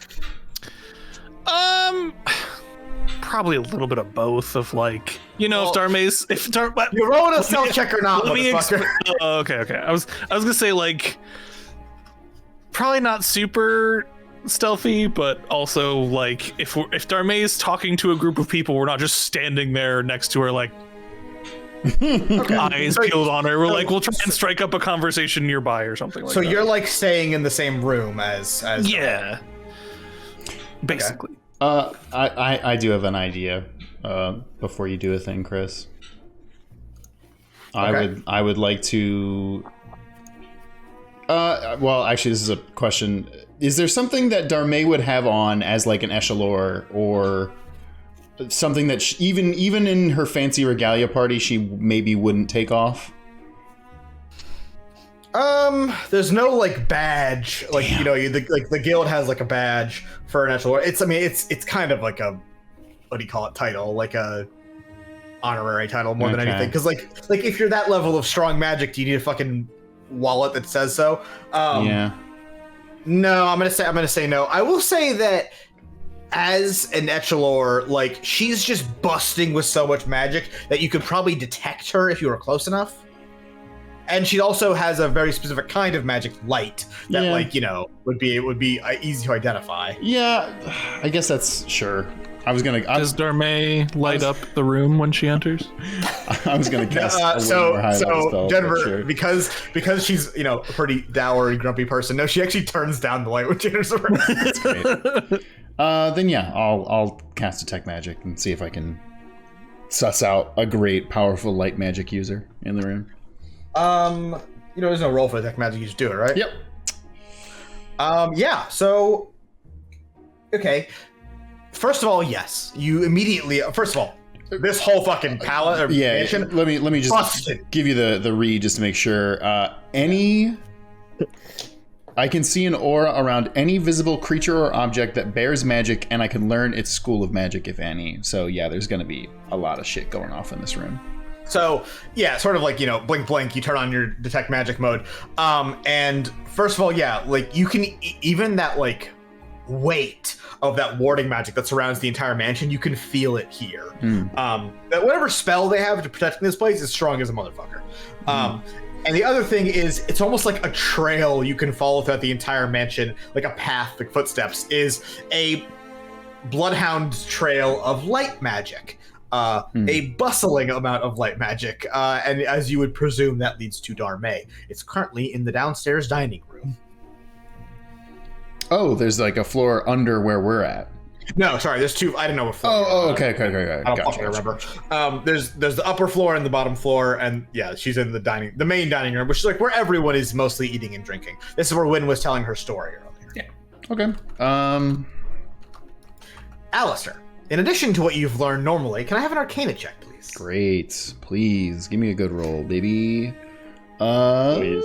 Probably a little bit of both. Of like, if Darmae's you're rolling a stealth check or not, motherfucker. Okay. I was gonna say like, probably not super stealthy, but also like if Darmae is talking to a group of people, we're not just standing there next to her like eyes peeled on her. We'll try and strike up a conversation nearby or something like that. So you're like staying in the same room as yeah, basically. I do have an idea. Before you do a thing, Chris, I would like to. Well, actually, this is a question. Is there something that Darmae would have on as like an echelor, or something that even in her fancy regalia party she maybe wouldn't take off? There's no like badge, like the guild has like a badge for an echelor. It's kind of like a, what do you call it, title, like a honorary title more than anything. Because like if you're that level of strong magic, do you need a fucking wallet that says so? Yeah. No, I'm gonna say no. I will say that as an echelor, like she's just busting with so much magic that you could probably detect her if you were close enough. and she also has a very specific kind of magic light that, like, you know, would be easy to identify. Yeah, I guess that's sure. Does Darmae light up the room when she enters? I was gonna cast so Denver, sure. because she's, you know, a pretty dour and grumpy person. No, she actually turns down the light when she enters the room. That's great. Then yeah, I'll cast detect magic and see if I can suss out a great powerful light magic user in the room. You know, there's no roll for detect magic. You just do it, right? Yep. Yeah. So, okay. First of all, yes. You immediately. First of all, this whole fucking palette. Or mansion, let me just busted. give you the read just to make sure. I can see an aura around any visible creature or object that bears magic, and I can learn its school of magic, if any. So yeah, there's going to be a lot of shit going off in this room. So yeah, sort of like, you know, blink blink, you turn on your detect magic mode. And first of all, yeah, like you can even that like weight of that warding magic that surrounds the entire mansion, you can feel it here. That whatever spell they have to protect this place is strong as a motherfucker. And the other thing is, it's almost like a trail you can follow throughout the entire mansion, like a path, like footsteps, is a bloodhound trail of light magic. A bustling amount of light magic. And as you would presume, that leads to Darmae. It's currently in the downstairs dining room. Oh, there's like a floor under where we're at. No, sorry, there's two. I don't know what floor. Okay. I don't fucking remember. There's the upper floor and the bottom floor, and yeah, she's in the main dining room, which is like where everyone is mostly eating and drinking. This is where Wynn was telling her story earlier. Yeah. Okay. Alistair, in addition to what you've learned normally, can I have an Arcana check, please? Great. Please give me a good roll, baby. Please.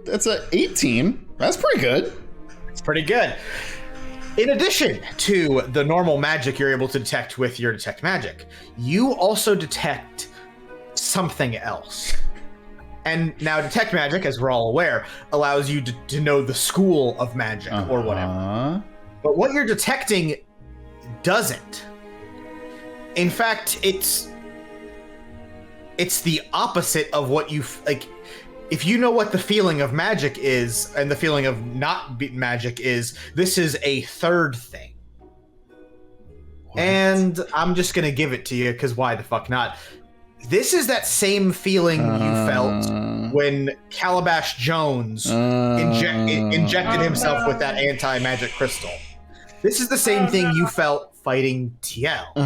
That's a 18. That's pretty good. It's pretty good. In addition to the normal magic you're able to detect with your detect magic, you also detect something else. And now detect magic, as we're all aware, allows you to know the school of magic or whatever. But what you're detecting doesn't. In fact, it's the opposite of what you like. If you know what the feeling of magic is and the feeling of not magic is, this is a third thing. What? And I'm just going to give it to you because why the fuck not? This is that same feeling you felt when Calabash Jones injected himself with that anti-magic crystal. This is the same thing you felt fighting TL.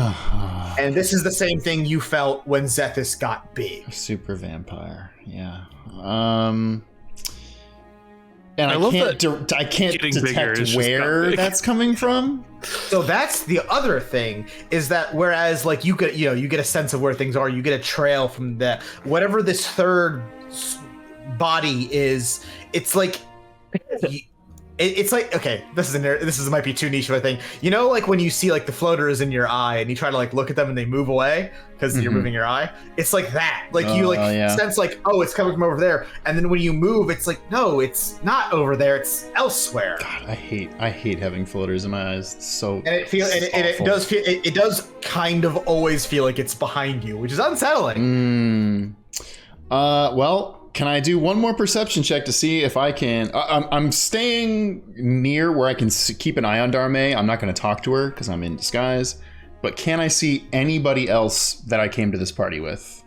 And this is the same thing you felt when Zethus got big. Super vampire, yeah. And I can't detect where that's coming from. So that's the other thing, is that whereas like you get a sense of where things are, you get a trail from that whatever this third body is. It's like it's like, okay, this might be too niche of a thing. You know, like when you see like the floaters in your eye and you try to like look at them and they move away because you're moving your eye. It's like that. Like you sense like, oh, it's coming from over there, and then when you move, it's like, no, it's not over there. It's elsewhere. God, I hate having floaters in my eyes. It's so and it does kind of always feel like it's behind you, which is unsettling. Well. Can I do one more perception check to see if I can... I'm staying near where I can keep an eye on Darmae. I'm not going to talk to her because I'm in disguise. But can I see anybody else that I came to this party with?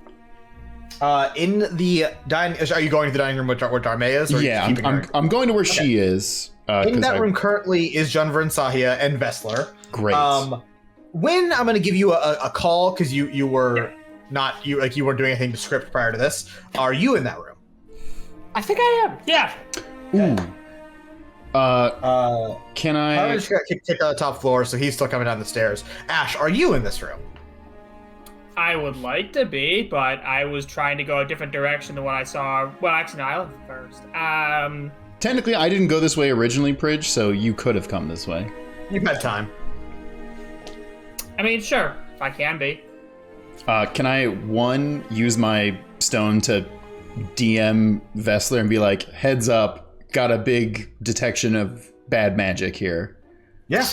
In the dining... Are you going to the dining room where Darmae is? Or yeah, I'm going to where she is. In that room currently is Junver and Sahia and Vessler. Great. When I'm going to give you a call because you were... you weren't doing anything to script prior to this. Are you in that room? I think I am. Yeah. Ooh. Can I just got kicked out of the top floor, so he's still coming down the stairs. Ash, are you in this room? I would like to be, but I was trying to go a different direction than what I saw. Well, actually, no, I left first. Technically, I didn't go this way originally, Prij, so you could have come this way. You've had time. I mean, sure, if I can be. Can I, use my stone to DM Vessler and be like, heads up, got a big detection of bad magic here? Yeah.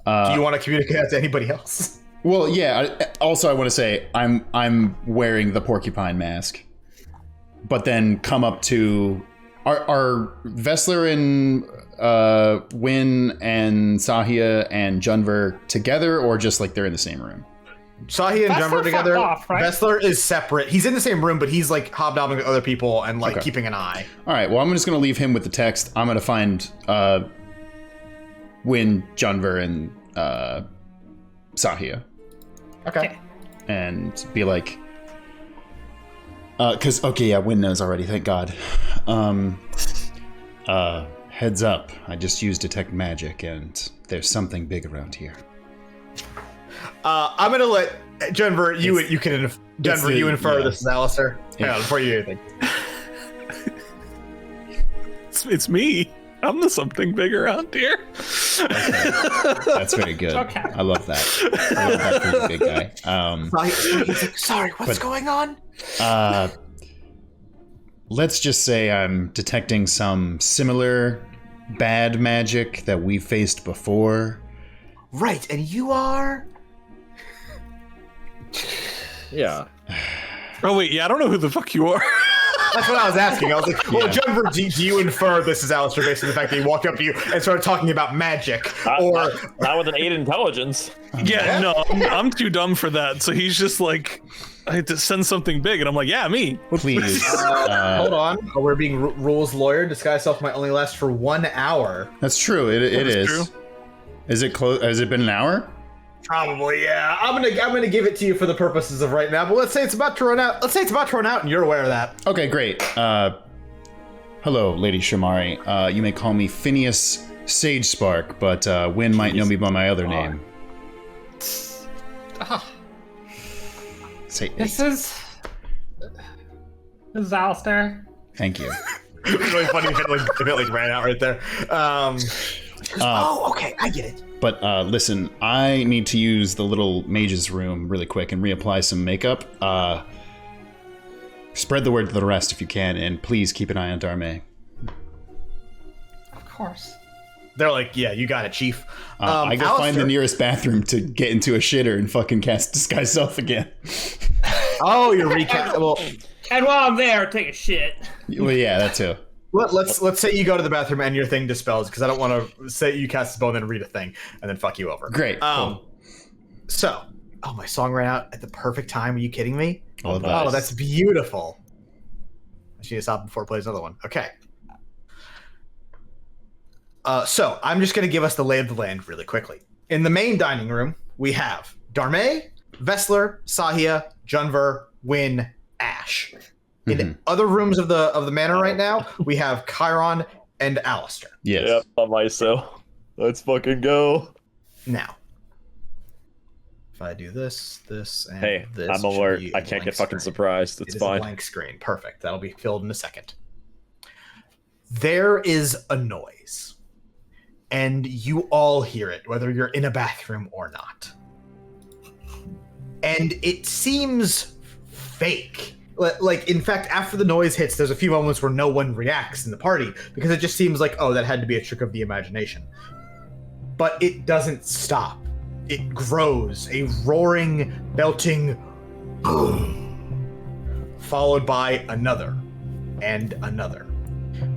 Do you want to communicate that to anybody else? Well, yeah. Also, I want to say I'm wearing the porcupine mask. but then come up to are Vessler and Win and Sahia and Junver together, or just like they're in the same room? Sahia and Junver together. Off, right? Vessler is separate. He's in the same room, but he's like hobnobbing with other people and like keeping an eye. All right. Well, I'm just going to leave him with the text. I'm going to find Win, Junver, and Sahia. Okay. And be like, because Win knows already. Thank God. Heads up. I just used detect magic, and there's something big around here. I'm gonna let Junver. You infer this is Alistair. Yeah. Hang on, before you do anything. It's me. I'm the something big around here. Okay. That's very good. Okay. I love that. I love that for you, big guy. He's like, sorry, what's going on? Let's just say I'm detecting some similar bad magic that we faced before. Right, and you are? Yeah. Oh wait, yeah, I don't know who the fuck you are. That's what I was asking. I was like, well, Junver, do you infer this is Alistair based on the fact that he walked up to you and started talking about magic? Not with an 8 intelligence. Yeah, no, I'm too dumb for that. So he's just like, I had to send something big, and I'm like, yeah, me. Please. Hold on. We're being rules lawyer. Disguise self might only last for 1 hour. That's true. It is. True. Is it close? Has it been an hour? Probably, yeah. I'm gonna give it to you for the purposes of right now. But let's say it's about to run out. Let's say it's about to run out, and you're aware of that. Okay, great. Hello, Lady Shamari. You may call me Phineas Sagespark, but Win might know me by my other name. Say, This is Alistair. thank you. It's really funny if it ran out right there. Okay, I get it. But listen, I need to use the little mage's room really quick and reapply some makeup. Spread the word to the rest if you can, and please keep an eye on Darmae. Of course. They're like, yeah, you got it, Chief. I go find the nearest bathroom to get into a shitter and fucking cast Disguise Self again. Oh, you're recast. Well, And while I'm there, take a shit. well, yeah, that too. let's say you go to the bathroom and your thing dispels, because I don't want to say you cast a spell and then read a thing and then fuck you over. Great. Cool. So, my song ran out at the perfect time. Are you kidding me? Oh, Oh, that's beautiful. I should stop before it plays another one. Okay. So I'm just going to give us the lay of the land really quickly. In the main dining room, we have Darmae, Vessler, Sahia, Junver, Win, Ash. In other rooms of the manor right now, we have Chiron and Alistair. Yes. Yep, on myself. Let's fucking go. Now, if I do this, and Hey, this, I'm it should alert. be I a can't blank get fucking screen. surprised. It It's is fine. a blank screen. Perfect. That'll be filled in a second. There is a noise, and you all hear it, whether you're in a bathroom or not. And it seems fake. Like, in fact, after the noise hits, there's a few moments where no one reacts in the party, because it just seems like, oh, that had to be a trick of the imagination. But it doesn't stop. It grows, a roaring, belching boom, followed by another and another.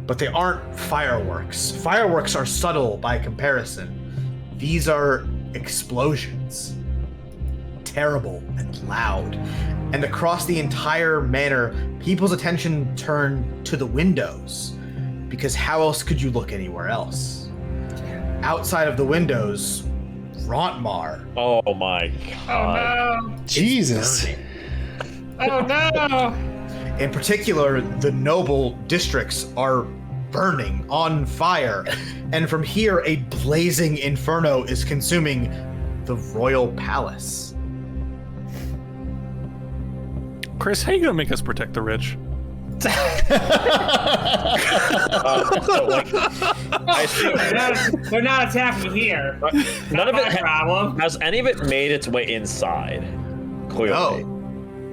But they aren't fireworks. Fireworks are subtle by comparison. These are explosions. Terrible and loud. And across the entire manor, people's attention turn to the windows, because how else could you look anywhere else? Outside of the windows, Rontmar. Oh my god. Oh no! Jesus. Oh no! In particular, the noble districts are burning on fire. And from here, a blazing inferno is consuming the royal palace. Chris, how you gonna make us protect the rich? So, like, I assume They're not attacking here. none of My it problem. has any of it made its way inside. Clearly. Oh.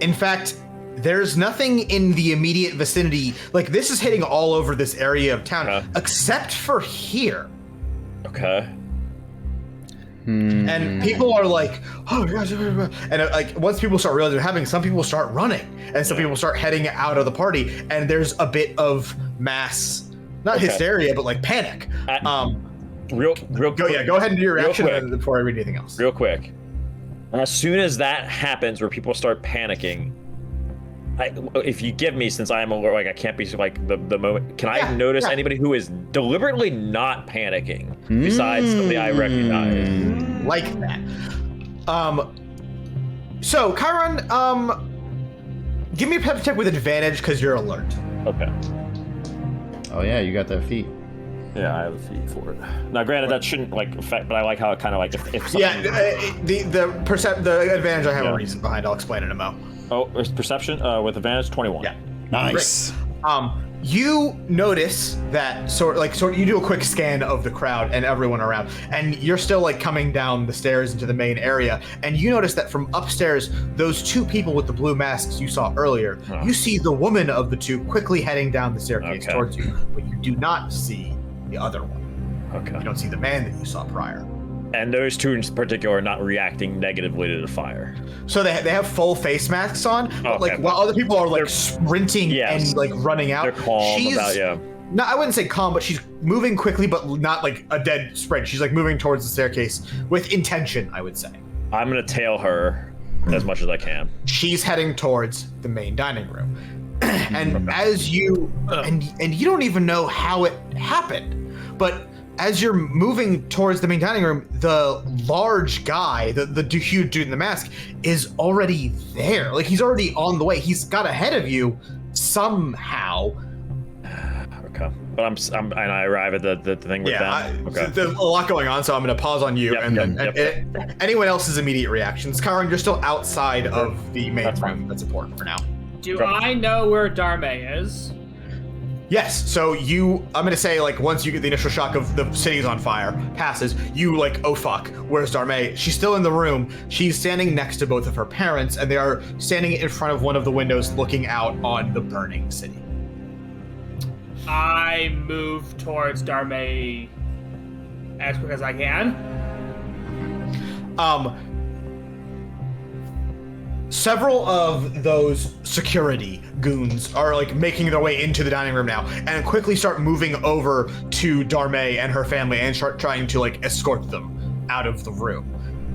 In fact, there's nothing in the immediate vicinity. Like, this is hitting all over this area of town, except for here. Okay. And people are like, oh my gosh, and like once people start realizing what's happening, some people start running, and some people start heading out of the party, and there's a bit of mass, not hysteria, but like panic. Real go ahead and do your reaction before I read anything else. Real quick. As soon as that happens, where people start panicking, if you give me, since I am like I can't be like the moment, can I notice anybody who is deliberately not panicking besides somebody I recognize? Like that. So Chiron, give me a pep check with advantage because you're alert. Okay. Oh yeah, you got that feat. Yeah, I have a feat for it. Now, granted, that shouldn't like affect, but I like how it kind of like if the advantage I have a reason behind. I'll explain in a moment. Oh, it's perception with advantage 21. Yeah, nice. Great. You notice that sort of you do a quick scan of the crowd and everyone around, and you're still like coming down the stairs into the main area, and you notice that from upstairs, those two people with the blue masks you saw earlier, you see the woman of the two quickly heading down the staircase towards you, but you do not see the other one. Okay. You don't see the man that you saw prior. And those two in particular are not reacting negatively to the fire. So they have full face masks on, but like while other people are like sprinting and like running out, they're calm No, I wouldn't say calm, but she's moving quickly, but not like a dead sprint. She's like moving towards the staircase with intention, I would say. I'm gonna tail her as much as I can. She's heading towards the main dining room. And as you and you don't even know how it happened, but as you're moving towards the main dining room, the large guy, the huge dude in the mask, is already there. Like he's already on the way. He's got ahead of you somehow. Okay, but and I arrive at the thing with them. Okay. There's a lot going on, so I'm going to pause on you anyone else's immediate reactions. Chiron, you're still outside of the main room. That's important for now. Do I know where Darmae is? Yes, so I'm gonna say like once you get the initial shock of the city's on fire passes, you like, oh fuck, where's Darmae? She's still in the room. She's standing next to both of her parents, and they are standing in front of one of the windows looking out on the burning city. I move towards Darmae as quick as I can. Several of those security goons are like making their way into the dining room now and quickly start moving over to Darmae and her family and start trying to like escort them out of the room.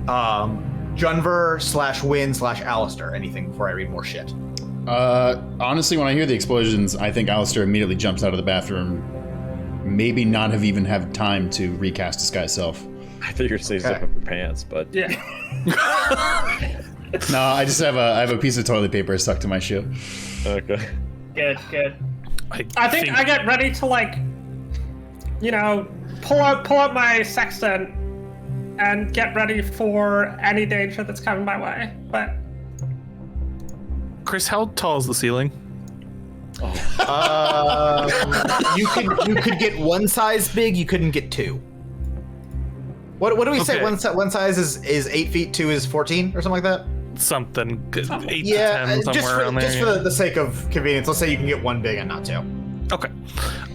Junver /Win /Alistair, anything before I read more shit? Honestly, when I hear the explosions, I think Alistair immediately jumps out of the bathroom. Maybe not have even had time to recast disguise self. I thought you were saying zip up your pants, but yeah. No, I just have a piece of toilet paper stuck to my shoe. Okay. Good. I think I get ready to like, pull out my sextant and get ready for any danger that's coming my way. But Chris, how tall is the ceiling? You could get one size big. You couldn't get two. What do we say? One size is 8 feet, 2 is 14, or something like that. Something 8 to 10, somewhere around there. Just for the sake of convenience, let's say you can get one big and not two. Okay.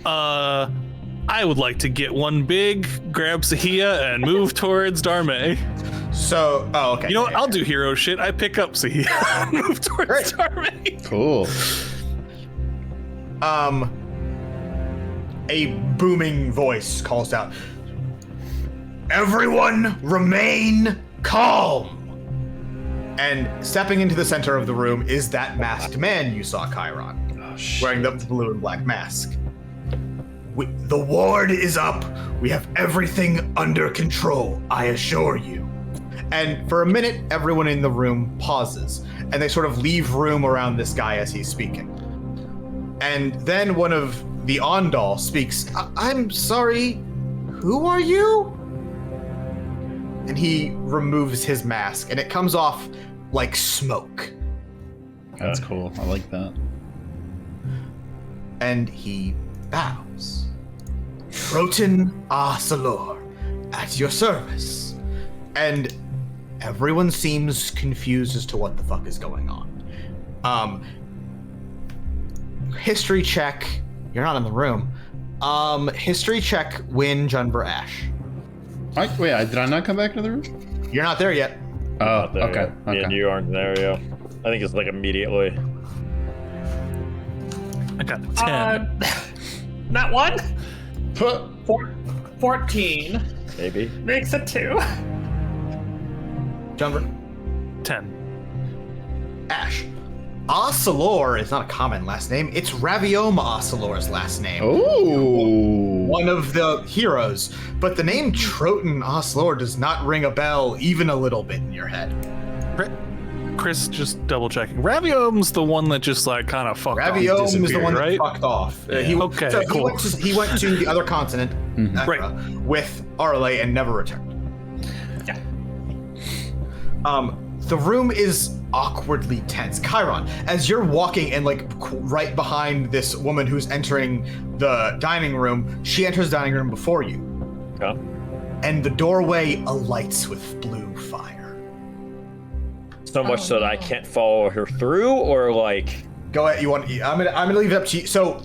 I would like to get one big, grab Sahia, and move towards Darmae. So, okay. You know what? I'll do hero shit. I pick up Sahia and move towards Darmae. Cool. A booming voice calls out, "Everyone remain calm." And stepping into the center of the room is that masked man you saw, Chiron, wearing the blue and black mask. The ward is up. We have everything under control, I assure you. And for a minute, everyone in the room pauses, and they sort of leave room around this guy as he's speaking. And then one of the Ondal speaks, "I'm sorry, who are you?" And he removes his mask, and it comes off like smoke. That's cool. I like that. And he bows. "Croton Arcelor, at your service." And everyone seems confused as to what the fuck is going on. History check. You're not in the room. History check, Win, Junver, Ash. Did I not come back to the room? You're not there yet. Oh, There, okay. yeah. Okay. And you aren't there, yeah. I think it's like immediately. I got a 10. Not one. Huh. 14. Maybe. Makes it 2. Jumper. 10. Ash. Ocelor is not a common last name. It's Ravioma Ocelor's last name. Oh. One of the heroes. But the name Troton Ocelor does not ring a bell even a little bit in your head. Chris, just double checking. Raviom's the one that just like kind of fucked off. Raviome is the disappeared, one right? that fucked off. Okay, cool. He went to the other continent Right. with Arle and never returned. Yeah. The room is awkwardly tense. Chiron, as you're walking and like right behind this woman who's entering the dining room, she enters the dining room before you. Okay. And the doorway alights with blue fire. So much so that I can't follow her through, or like. Go ahead. I'm gonna leave it up to you. So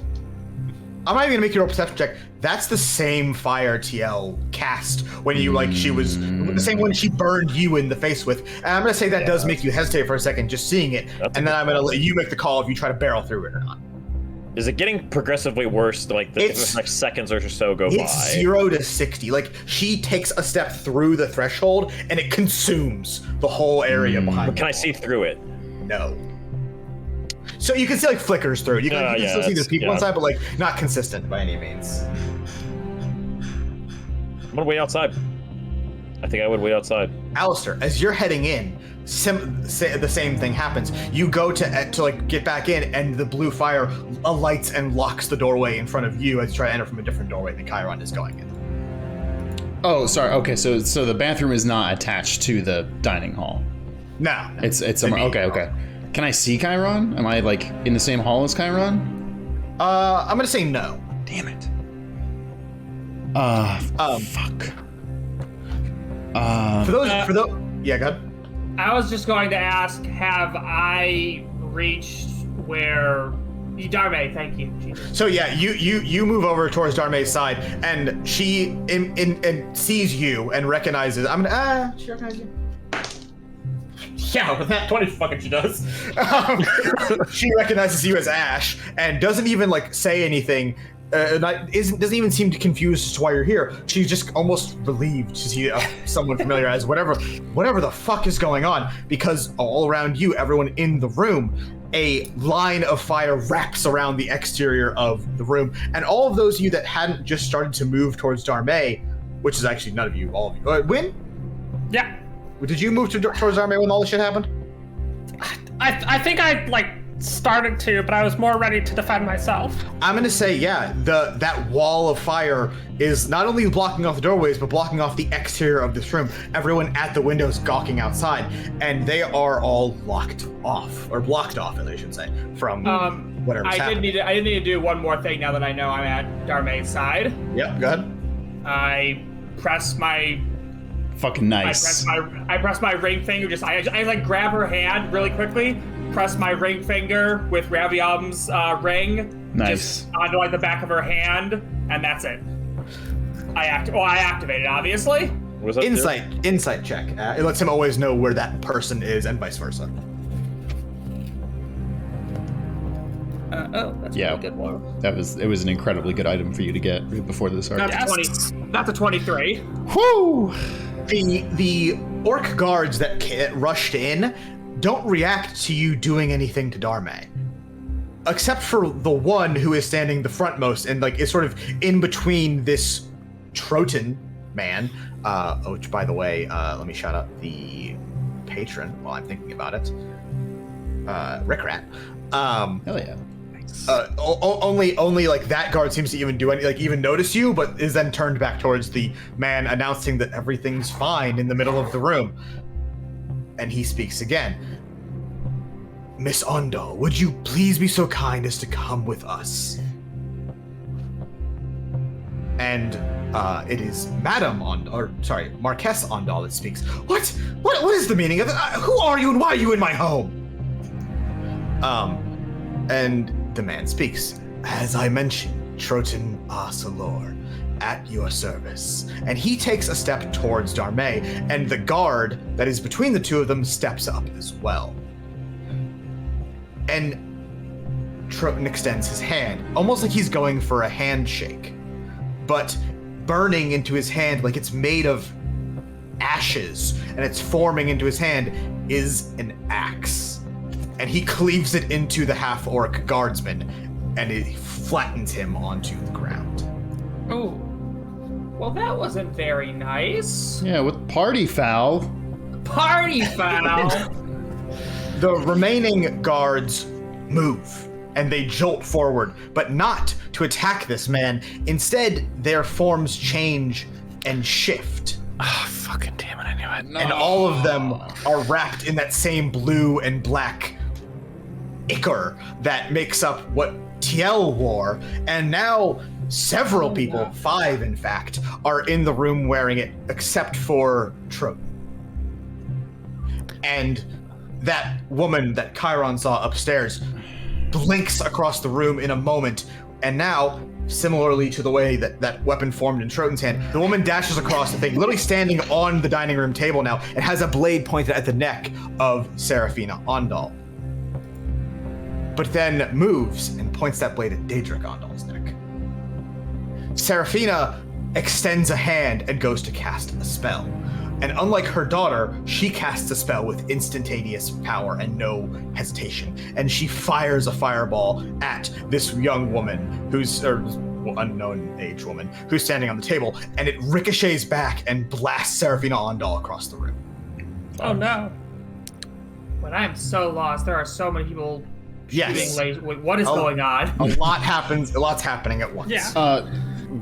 I'm not even gonna make you roll a perception check. That's the same fire TL cast when you she was the same one she burned you in the face with. And I'm gonna say that does make you hesitate for a second just seeing it, and then I'm gonna let you make the call if you try to barrel through it or not. Is it getting progressively worse? Like the like seconds or so go by. It's 0 to 60. Like she takes a step through the threshold and it consumes the whole area behind. Can I see through it? No. So you can see like flickers through it. You can still see there's people inside, but like not consistent by any means. I'm gonna wait outside. I think I would wait outside. Alistair, as you're heading in, the same thing happens. You go to like get back in, and the blue fire alights and locks the doorway in front of you as you try to enter from a different doorway that Chiron is going in. Oh, sorry. Okay, so the bathroom is not attached to the dining hall. No. It's somewhere. Okay. Can I see Chiron? Am I like in the same hall as Chiron? I'm gonna say no. Damn it. Fuck. For those, yeah, go ahead. I was just going to ask, have I reached where Darmae, thank you. Jesus. So yeah, you move over towards Darmae's side, and she and sees you and recognizes. She recognizes you. Yeah, with that 20 fucking she does. She recognizes you as Ash and doesn't even like say anything. Doesn't even seem confused as to why you're here. She's just almost relieved to see someone familiar as whatever the fuck is going on, because all around you, everyone in the room, a line of fire wraps around the exterior of the room, and all of those of you that hadn't just started to move towards Darmae, which is actually none of you, all of you. Win? Yeah. Did you move towards Darmae when all this shit happened? I think I like started to, but I was more ready to defend myself. I'm gonna say, yeah, that wall of fire is not only blocking off the doorways, but blocking off the exterior of this room. Everyone at the windows gawking outside, and they are all locked off, or blocked off, I should say, from whatever's happening. I did need to do one more thing now that I know I'm at Darmae's side. Yep, go ahead. I press my fucking nice. I press my ring finger. I like grab her hand really quickly. Press my ring finger with Raviom's ring. Nice. Just onto like the back of her hand, and that's it. I activate it, obviously. Was that Insight check. It lets him always know where that person is, and vice versa. That's a really good one. It was an incredibly good item for you to get right before this arc. That's a 23. Whoo! The orc guards that rushed in don't react to you doing anything to Darmae, except for the one who is standing the frontmost and like is sort of in between this Troton man, which by the way, let me shout out the patron while I'm thinking about it. Rickrat. Hell yeah. Only like that guard seems to even do any, like even notice you, but is then turned back towards the man announcing that everything's fine in the middle of the room. And he speaks again. Miss Ondal, would you please be so kind as to come with us? And it is Marquess Ondal that speaks. What is the meaning of it? Who are you and why are you in my home? And the man speaks. As I mentioned, Troton Ocelor, at your service. And he takes a step towards Darmae, and the guard that is between the two of them steps up as well. And Troten extends his hand, almost like he's going for a handshake, but burning into his hand like it's made of ashes, and it's forming into his hand is an axe. And he cleaves it into the half-orc guardsman, and it flattens him onto the ground. Oh, well, that wasn't very nice. Yeah, with party foul. Party foul. The remaining guards move, and they jolt forward, but not to attack this man. Instead, their forms change and shift. Ah, fucking damn it, I knew it. No. And all of them are wrapped in that same blue and black ichor that makes up what Tiel wore, and now several people, 5 in fact, are in the room wearing it, except for Troten. And that woman that Chiron saw upstairs blinks across the room in a moment, and now, similarly to the way that that weapon formed in Troten's hand, the woman dashes across the thing, literally standing on the dining room table now, and has a blade pointed at the neck of Seraphina Ondal. But then moves and points that blade at Daedric Ondal's neck. Seraphina extends a hand and goes to cast a spell. And unlike her daughter, she casts a spell with instantaneous power and no hesitation. And she fires a fireball at this young woman unknown age woman who's standing on the table, and it ricochets back and blasts Seraphina Ondal across the room. Oh no. But I'm so lost. There are so many people Yes. shooting lasers. What is going on? A lot's happening at once. Yeah.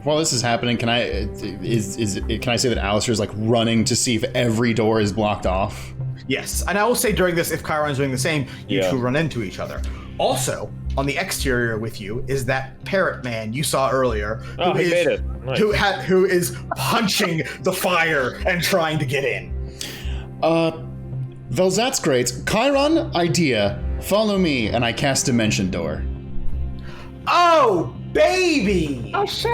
While this is happening, can I say that Alistair's like running to see if every door is blocked off? Yes, and I will say during this, if Chiron's doing the same, you two run into each other. Also, on the exterior with you is that parrot man you saw earlier, Oh, he made it. Nice. who is punching the fire and trying to get in. Well, that's great. Chiron, idea. Follow me, and I cast Dimension Door. Oh, baby! Oh shit!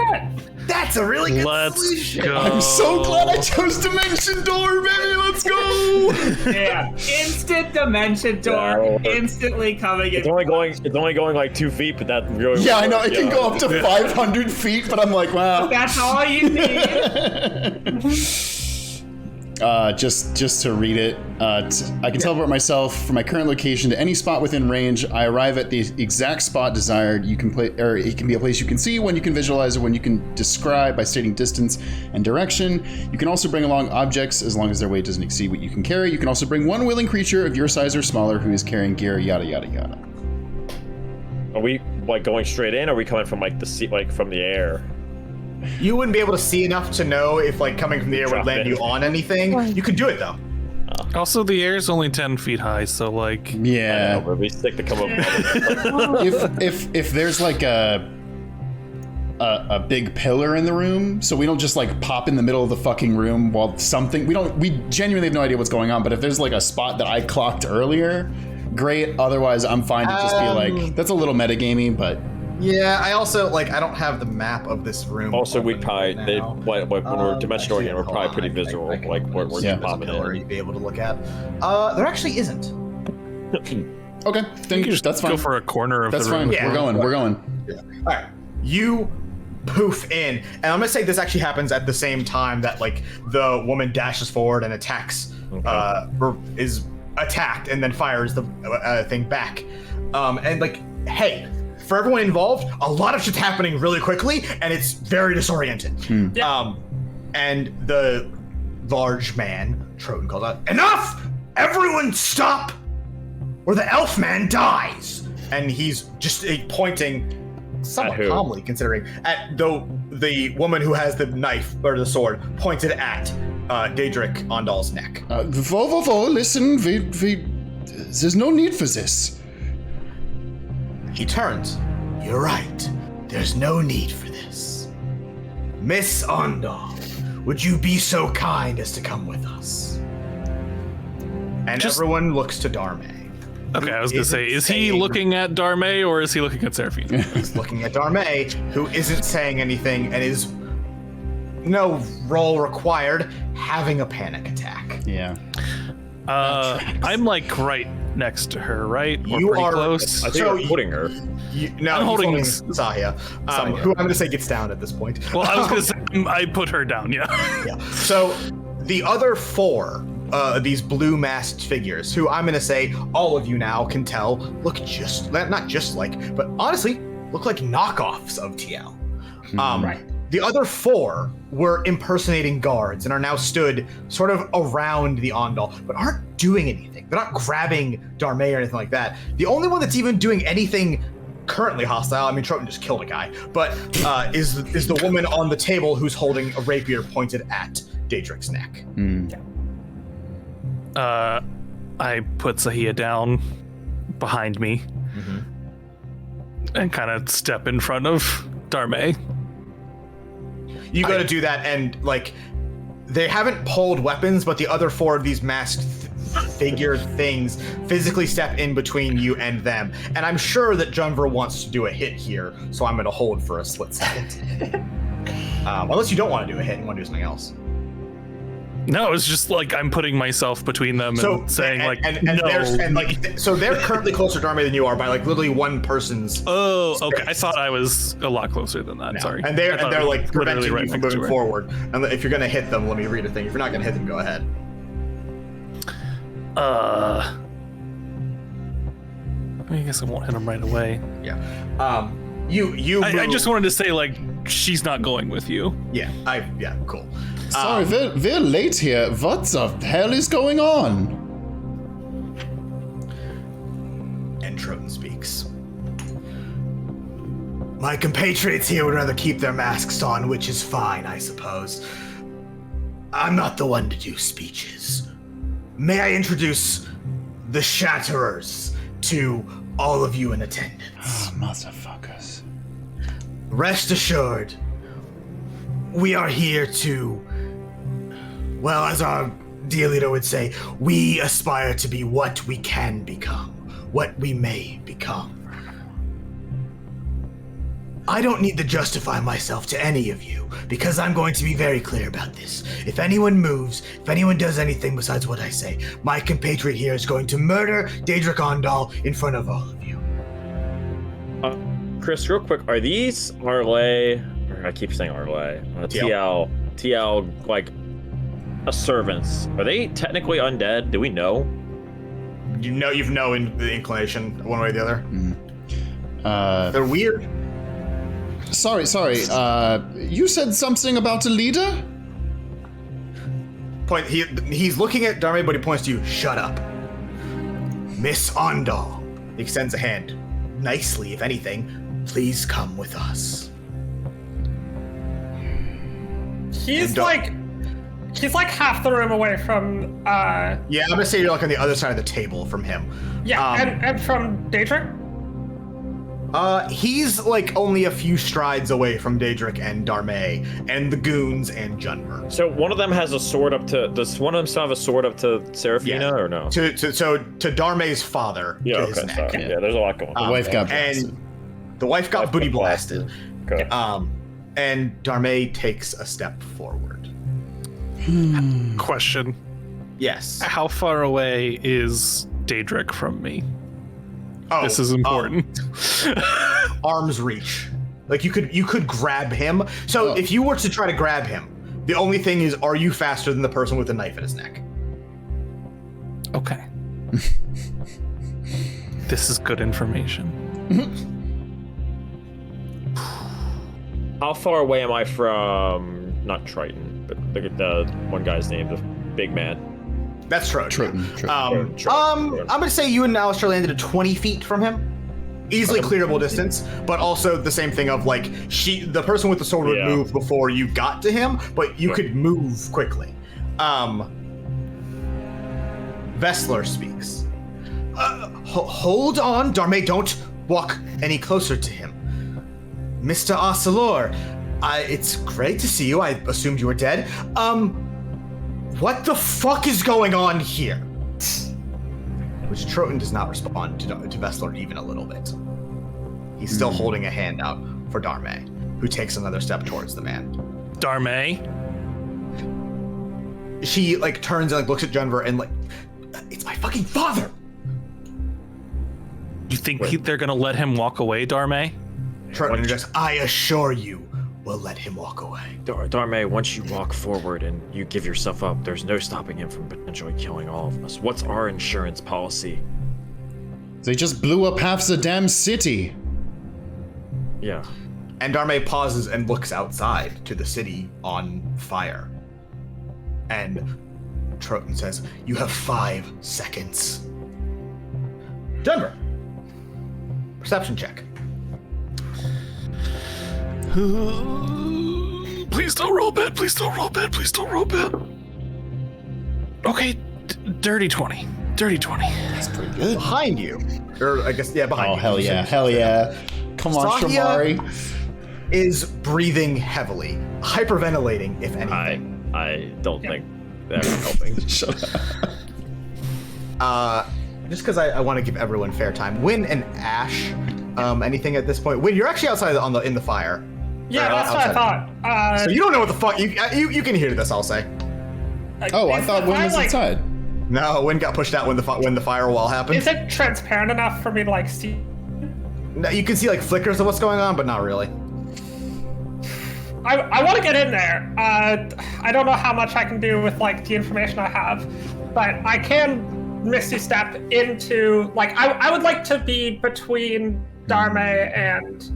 That's a really good Let's solution. go. I'm so glad I chose Dimension Door, baby. Let's go. Yeah, instant dimension door, instantly coming in. It's only going like 2 feet, but that really. Yeah, I know. It can go up to 500 feet, but I'm like, wow. That's all you need. Just to read it, I can teleport myself from my current location to any spot within range. I arrive at the exact spot desired. You can or it can be a place you can see, one you can visualize, or one you can describe by stating distance and direction. You can also bring along objects as long as their weight doesn't exceed what you can carry. You can also bring one willing creature of your size or smaller who is carrying gear. Yada yada yada. Are we like going straight in, or are we coming from like the seat, like from the air? You wouldn't be able to see enough to know if like coming from the air would Drop land in. you on anything. You could do it though. Also, the air is only 10 feet high, so like. I Yeah. know, but we stick to come up. If there's like a big pillar in the room, so we don't just like pop in the middle of the fucking room while we genuinely have no idea what's going on. But if there's like a spot that I clocked earlier, great. Otherwise, I'm fine to just be like, that's a little metagamey, but. Yeah, I also I don't have the map of this room. Also, we'd open probably now. when we're dimension Actually, oriented, we're hold probably on, pretty I can- visual. I can- Like we're there's just a popping pillar in. you'd be able to look at. There actually isn't. Okay, then Just that's fine. go for a corner of That's the room. fine. Yeah. We're going. Yeah. All right, you poof in, and I'm gonna say this actually happens at the same time that like the woman dashes forward and attacks, or is attacked and then fires the thing back, and like, hey. For everyone involved, a lot of shit's happening really quickly, and it's very disoriented. And the large man, Troten, calls out, "Enough! Everyone stop! Or the elf man dies!" And he's just pointing, somewhat At who? calmly considering, at the woman who has the knife, or the sword, pointed at Daedric Ondal's neck. Listen, there's no need for this. He turns. "You're right. There's no need for this. Miss Ondal, would you be so kind as to come with us?" And everyone looks to Darmae. Okay, I was gonna say, is he saying- looking at Darmae or is he looking at Seraphina? He's looking at Darmae, who isn't saying anything and is no roll required, having a panic attack. Yeah. I'm like right next to her, right? You We're pretty are close. I think you're holding her. No, I'm holding Sahya, who I'm going to say gets down at this point. Well, I was gonna say I put her down. Yeah. Yeah. So the other 4, these blue masked figures, who I'm going to say all of you now can tell look not just like, but honestly look like knockoffs of TL. Right. The other 4 were impersonating guards and are now stood sort of around the Ondal, but aren't doing anything. They're not grabbing Darmae or anything like that. The only one that's even doing anything currently hostile, I mean, Troton just killed a guy, but is the woman on the table who's holding a rapier pointed at Daedric's neck. I put Sahia down behind me and kind of step in front of Darmae. You go to do that, and like they haven't pulled weapons, but the other 4 of these masked figure things physically step in between you and them. And I'm sure that Junver wants to do a hit here, so I'm going to hold for a split second. Unless you don't want to do a hit and want to do something else. No, it's just like I'm putting myself between them and saying no. So they're currently closer to Darmae than you are by like literally one person's. Oh, okay. space. I thought I was a lot closer than that. No. Sorry. And they're like preventing right you from next to moving her. forward. And if you're gonna hit them, let me read a thing. If you're not gonna hit them, go ahead. I guess I won't hit him right away. Yeah. You. I just wanted to say like she's not going with you. Yeah. Cool. Sorry, we're late here. What the hell is going on? And Troton speaks. My compatriots here would rather keep their masks on, which is fine, I suppose. I'm not the one to do speeches. May I introduce the Shatterers to all of you in attendance? Oh, motherfuckers. Rest assured, we are here to, well, as our dear leader would say, we aspire to be what we can become, what we may become. I don't need to justify myself to any of you, because I'm going to be very clear about this. If anyone moves, if anyone does anything besides what I say, my compatriot here is going to murder Daedric Ondal in front of all of you. Chris, real quick, are these Arlay, or I keep saying Arlay, TL, like, servants, are they technically undead? Do we know? You've known the inclination, one way or the other. They're weird. Sorry. You said something about a leader? He's looking at Darmae, but he points to you. Shut up. Miss Ondal. He extends a hand. Nicely, if anything. Please come with us. He's like half the room away from Yeah, I'm gonna say you're like on the other side of the table from him. yeah, and from Daedric. He's like only a few strides away from Daedric and Darmae and the goons and Junver. So one of them has a sword up to, does one of them still have a sword up to Seraphina or no? To Darmae's father. Yeah, to his okay, neck. sorry. Yeah, there's a lot going on. The wife got blasted. And the wife got booty blasted. Okay. And Darmae takes a step forward. Question. Yes. How far away is Daedric from me? Oh, This is important. Arm's reach. Like you could grab him. So if you were to try to grab him, the only thing is, are you faster than the person with the knife in his neck? Okay. This is good information. How far away am I from, not Triton, but look at the one guy's name, the big man. That's Troton. Troton. I'm gonna say you and Alistair landed at 20 feet from him. Easily clearable distance, but also the same thing of like the person with the sword would move before you got to him, but you could move quickly. Vessler speaks. Hold on, Darmae, don't walk any closer to him. Mr. Arcelor, it's great to see you. I assumed you were dead. What the fuck is going on here? Which Troton does not respond to Vessler even a little bit. He's still holding a hand out for Darmae, who takes another step towards the man. Darmae. She like turns and like looks at Junver and like, it's my fucking father. You think they're gonna let him walk away, Darmae? Troton just, I assure you, we'll let him walk away. Darmae, once you walk forward and you give yourself up, there's no stopping him from potentially killing all of us. What's our insurance policy? They just blew up half the damn city. Yeah. And Darmae pauses and looks outside to the city on fire. And Troton says, you have 5 seconds. Denver. Perception check. Please don't roll bad. Please don't roll bad. Please don't roll bad. Okay, dirty 20. Dirty 20. That's pretty good. Behind you. Or I guess, yeah, behind you. Oh, hell yeah. Hell yeah. Come on, Sahia Shamari. is breathing heavily, hyperventilating, if anything. I don't think that's helping. Shut up. Just because I want to give everyone fair time. Win and Ash, anything at this point? Win, you're actually outside in the fire. Yeah, that's what I thought. So you don't know what the fuck you can hear this. I'll say. Oh, I thought Win was inside. No, Win got pushed out when the firewall happened. Is it transparent enough for me to like see? No, you can see like flickers of what's going on, but not really. I want to get in there. I don't know how much I can do with like the information I have, but I can Misty Step into like I would like to be between Darmae and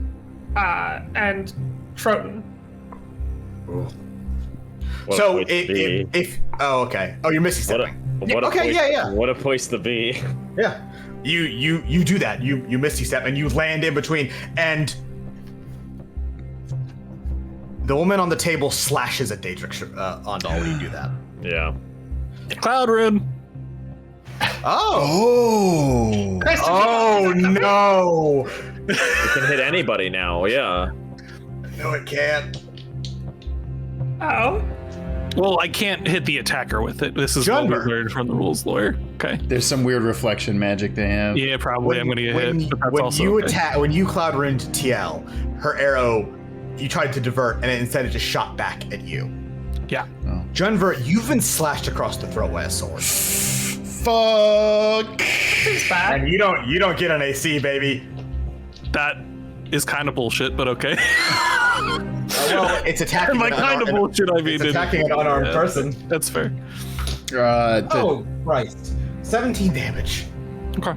Troton. So if oh okay, oh you're Misty Stepping. What a place to be. Yeah, you do that. You Misty Step and you land in between, and the woman on the table slashes at Daedric Ondal when you do that. Yeah. Cloud Rune. Oh no! It can hit anybody now. Yeah. No, it can't. Oh. Well, I can't hit the attacker with it. This is what we learned from the rules lawyer. Okay. There's some weird reflection magic they have. Yeah, probably. I'm gonna get hit. But that's when also you okay. attack, when you Cloud Rune to TL, her arrow, you tried to divert, and instead it just shot back at you. Yeah. Oh. Junver, you've been slashed across the throat by a sword. Fuck. It's bad. And you don't get an AC, baby. That is kind of bullshit, but okay. Well, it's attacking. By kind of bullshit, I mean it's attacking an unarmed person. That's fair. Oh Christ! 17 damage. Okay.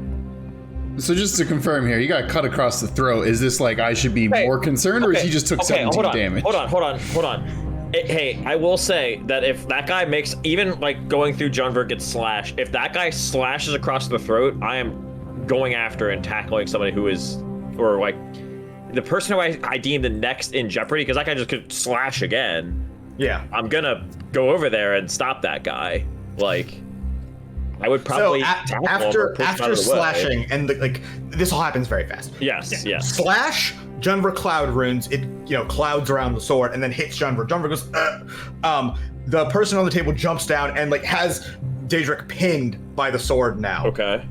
So just to confirm here, you got cut across the throat. Is this like I should be more concerned, or is he just took 17 damage? Hold on. Hey, I will say that if that guy makes, even like going through Junver gets slashed, if that guy slashes across the throat, I am going after and tackling somebody who is, or like, the person who I deem the next in jeopardy, because that guy just could slash again. Yeah. I'm gonna go over there and stop that guy. Like, I would probably after slashing, and this all happens very fast. Yes. Slash, Junver Cloud Runes, it clouds around the sword and then hits Junver. Junver goes, the person on the table jumps down and has Daedric pinned by the sword now. Okay.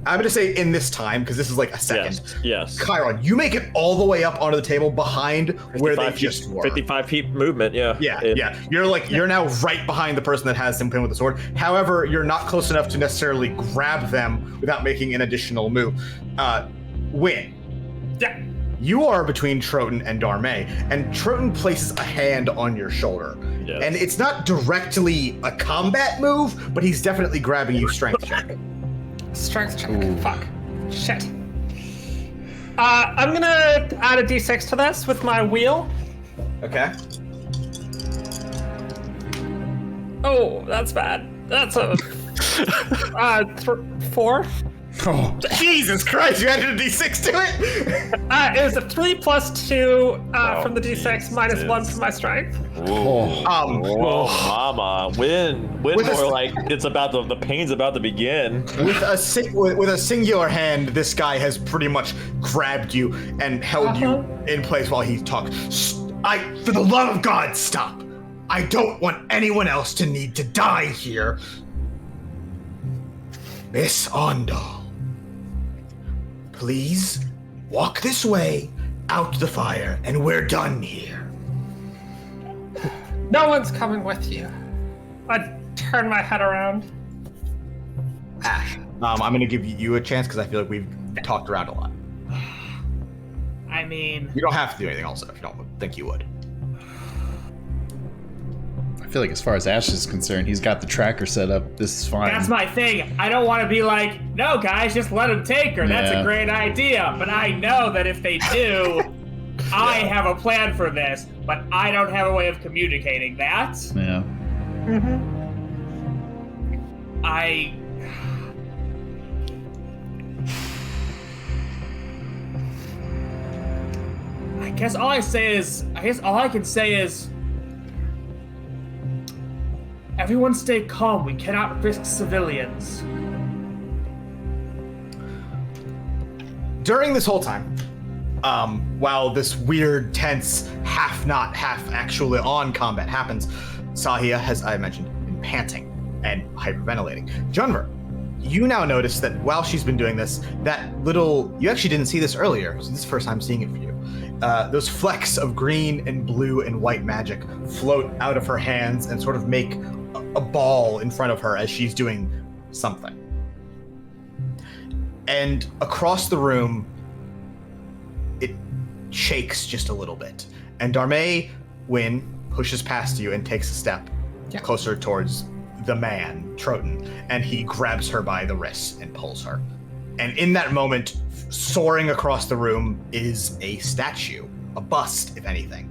I'm gonna say in this time, because this is like a second. Yes. Chiron, you make it all the way up onto the table behind where they just were. 55 feet movement, yeah. Yeah. You're now right behind the person that has him pinned with the sword. However, you're not close enough to necessarily grab them without making an additional move. Win. Yeah. You are between Troton and Darmae, and Troton places a hand on your shoulder. Yes. And it's not directly a combat move, but he's definitely grabbing you strength check. Strength check. Ooh. Fuck. Shit. I'm gonna add a d6 to this with my wheel. Okay. Oh, that's bad. That's a 4. Oh. Jesus Christ, you added a d6 to it? It was a 3 plus 2 from the d6 minus 1 from my strength. Whoa, mama. Win more like it's about the pain's about to begin. With a singular hand, this guy has pretty much grabbed you and held you in place while he talked. For the love of God, stop. I don't want anyone else to need to die here. Miss Ondal, please walk this way, out the fire, and we're done here. No one's coming with you. I turn my head around. Ash, I'm going to give you a chance because I feel like we've talked around a lot. I mean... You don't have to do anything also if you don't think you would. I feel like as far as Ash is concerned, he's got the tracker set up. This is fine. That's my thing. I don't want to be like, no, guys, just let him take her. That's a great idea. But I know that if they do, I have a plan for this. But I don't have a way of communicating that. Yeah. I guess all I can say is everyone stay calm. We cannot risk civilians. During this whole time, while this weird, tense, half not, half actually on combat happens, Sahia, as I mentioned, been panting and hyperventilating. Junver, you now notice that while she's been doing this, you actually didn't see this earlier, so this is the first time seeing it for you. Those flecks of green and blue and white magic float out of her hands and sort of make a ball in front of her as she's doing something. And across the room, it shakes just a little bit. And Darmae Wynn pushes past you and takes a step closer towards the man, Troton, and he grabs her by the wrist and pulls her. And in that moment, soaring across the room is a statue, a bust, if anything.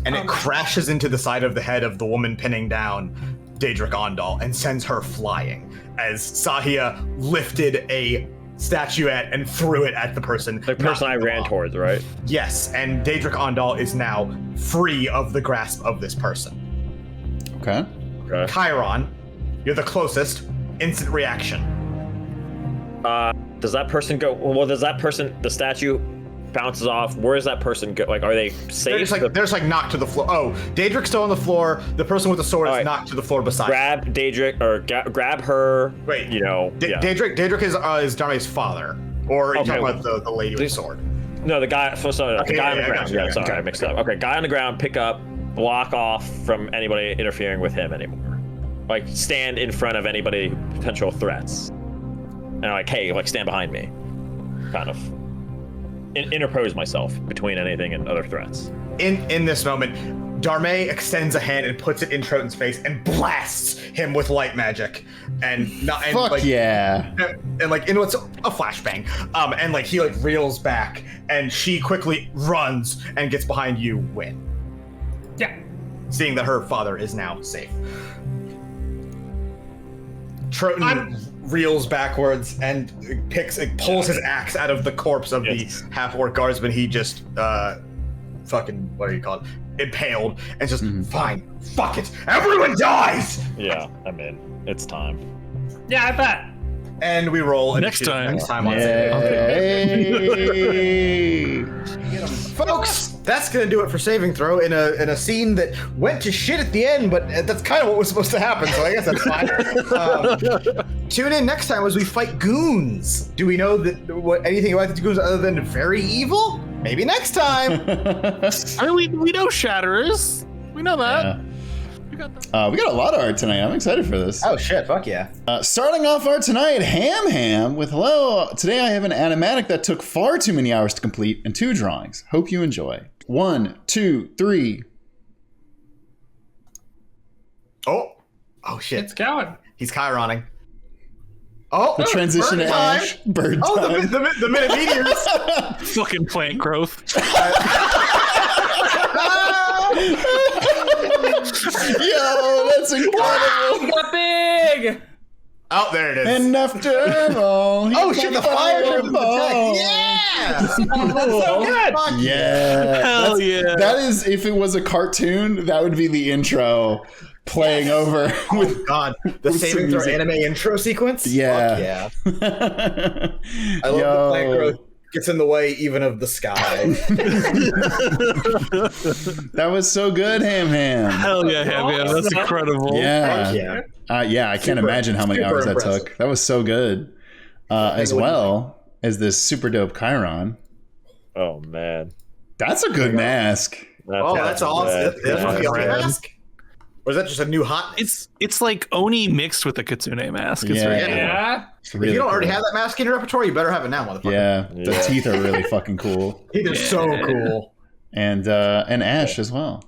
And it crashes into the side of the head of the woman pinning down Daedric Ondal and sends her flying as Sahia lifted a statuette and threw it at the person. The person I ran towards, right? Yes, and Daedric Ondal is now free of the grasp of this person. Okay. Chiron, you're the closest. Instant reaction. Does that person go? Well, does that person, the statue bounces off? Where does that person go? Like, are they safe? They're just like knocked to the floor. Oh, Daedric's still on the floor. The person with the sword is knocked to the floor beside. Grab Daedric or grab her. Wait, Daedric is Darmae's father, or are you talking about the lady with the sword? No, the guy. The guy on the ground. Yeah, sorry, I mixed up. Okay, guy on the ground. Pick up, block off from anybody interfering with him anymore. Like, stand in front of anybody potential threats. And like, hey, like, stand behind me. Kind of interpose myself between anything and other threats. In this moment, Darmae extends a hand and puts it in Troton's face and blasts him with light magic. And like in what's a flashbang. And like he like reels back and she quickly runs and gets behind you, Wynn. Yeah. Seeing that her father is now safe. Troton reels backwards and pulls his axe out of the corpse of the half-orc guardsman he just impaled, and just fine, fuck it, everyone dies. Yeah, I mean, it's time. Yeah, I bet. And we roll next time on folks. That's gonna do it for saving throw in a scene that went to shit at the end, but that's kind of what was supposed to happen, so I guess that's fine. Tune in next time as we fight goons. Do we know anything about the goons other than very evil? Maybe next time. I mean, we know Shatterers. We know that. Yeah. We got a lot of art tonight. I'm excited for this. Oh shit, fuck yeah. Starting off art tonight, Ham with hello. Today I have an animatic that took far too many hours to complete and 2 drawings. Hope you enjoy. 1, 2, 3. Oh shit. It's going. He's Chironing. Oh, the transition to Ash. Bird time. Oh, the minute meteors. Fucking plant growth. Yo, that's incredible. He got big. Oh, there it is. And after all, oh shit, the fire attack. Yeah. That's so good. Yeah. Hell yeah. That is, if it was a cartoon, that would be the intro playing over with God, the saving throw anime intro sequence. Yeah. Fuck yeah. I love the plant growth gets in the way even of the sky. That was so good, Ham. Hell yeah, Ham. Yeah, that's incredible. Yeah. I can't imagine how many hours that took. That was so good. As well as this super dope Chiron. Oh man. That's a good mask. That's awesome. That's a Oni mask? Or is that just a new hot? It's like Oni mixed with a Kitsune mask. It's If you don't already have that mask in your repertoire, you better have it now, motherfucker. Yeah, the teeth are really fucking cool. Teeth are so cool. And Ash as well.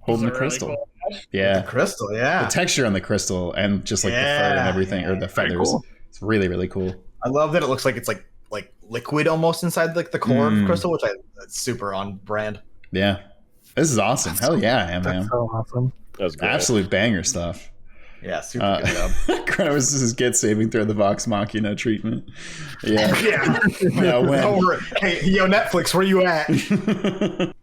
Holding the crystal. Really cool. Yeah. The crystal, yeah. The texture on the crystal and just like the fur and everything, or the feathers. Cool. It's really, really cool. I love that it looks like it's like liquid almost inside like the core of the crystal, which that's super on brand. Yeah. This is awesome. Hell yeah, I am. That's so awesome. That was great. Absolute banger stuff. Yeah, super good job. Kratos' get saving throw the Vox Machina treatment. Yeah. Yeah. Hey, yo, Netflix, where you at?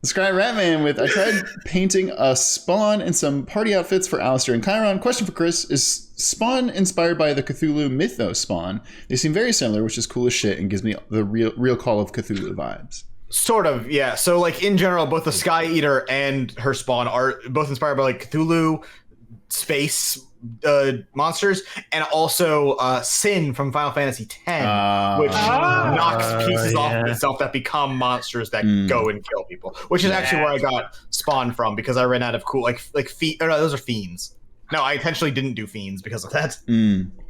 Sky Ratman with, I tried painting a Spawn and some party outfits for Alistair and Chiron. Question for Chris, is Spawn inspired by the Cthulhu mythos Spawn? They seem very similar, which is cool as shit and gives me the real Call of Cthulhu vibes. Sort of, yeah. So, like, in general, both the Sky Eater and her Spawn are both inspired by, like, Cthulhu space monsters, and also Sin from Final Fantasy X, which knocks pieces off of itself that become monsters that go and kill people. Which is actually where I got Spawn from, because I ran out of cool, like those are fiends. No, I intentionally didn't do fiends because of that.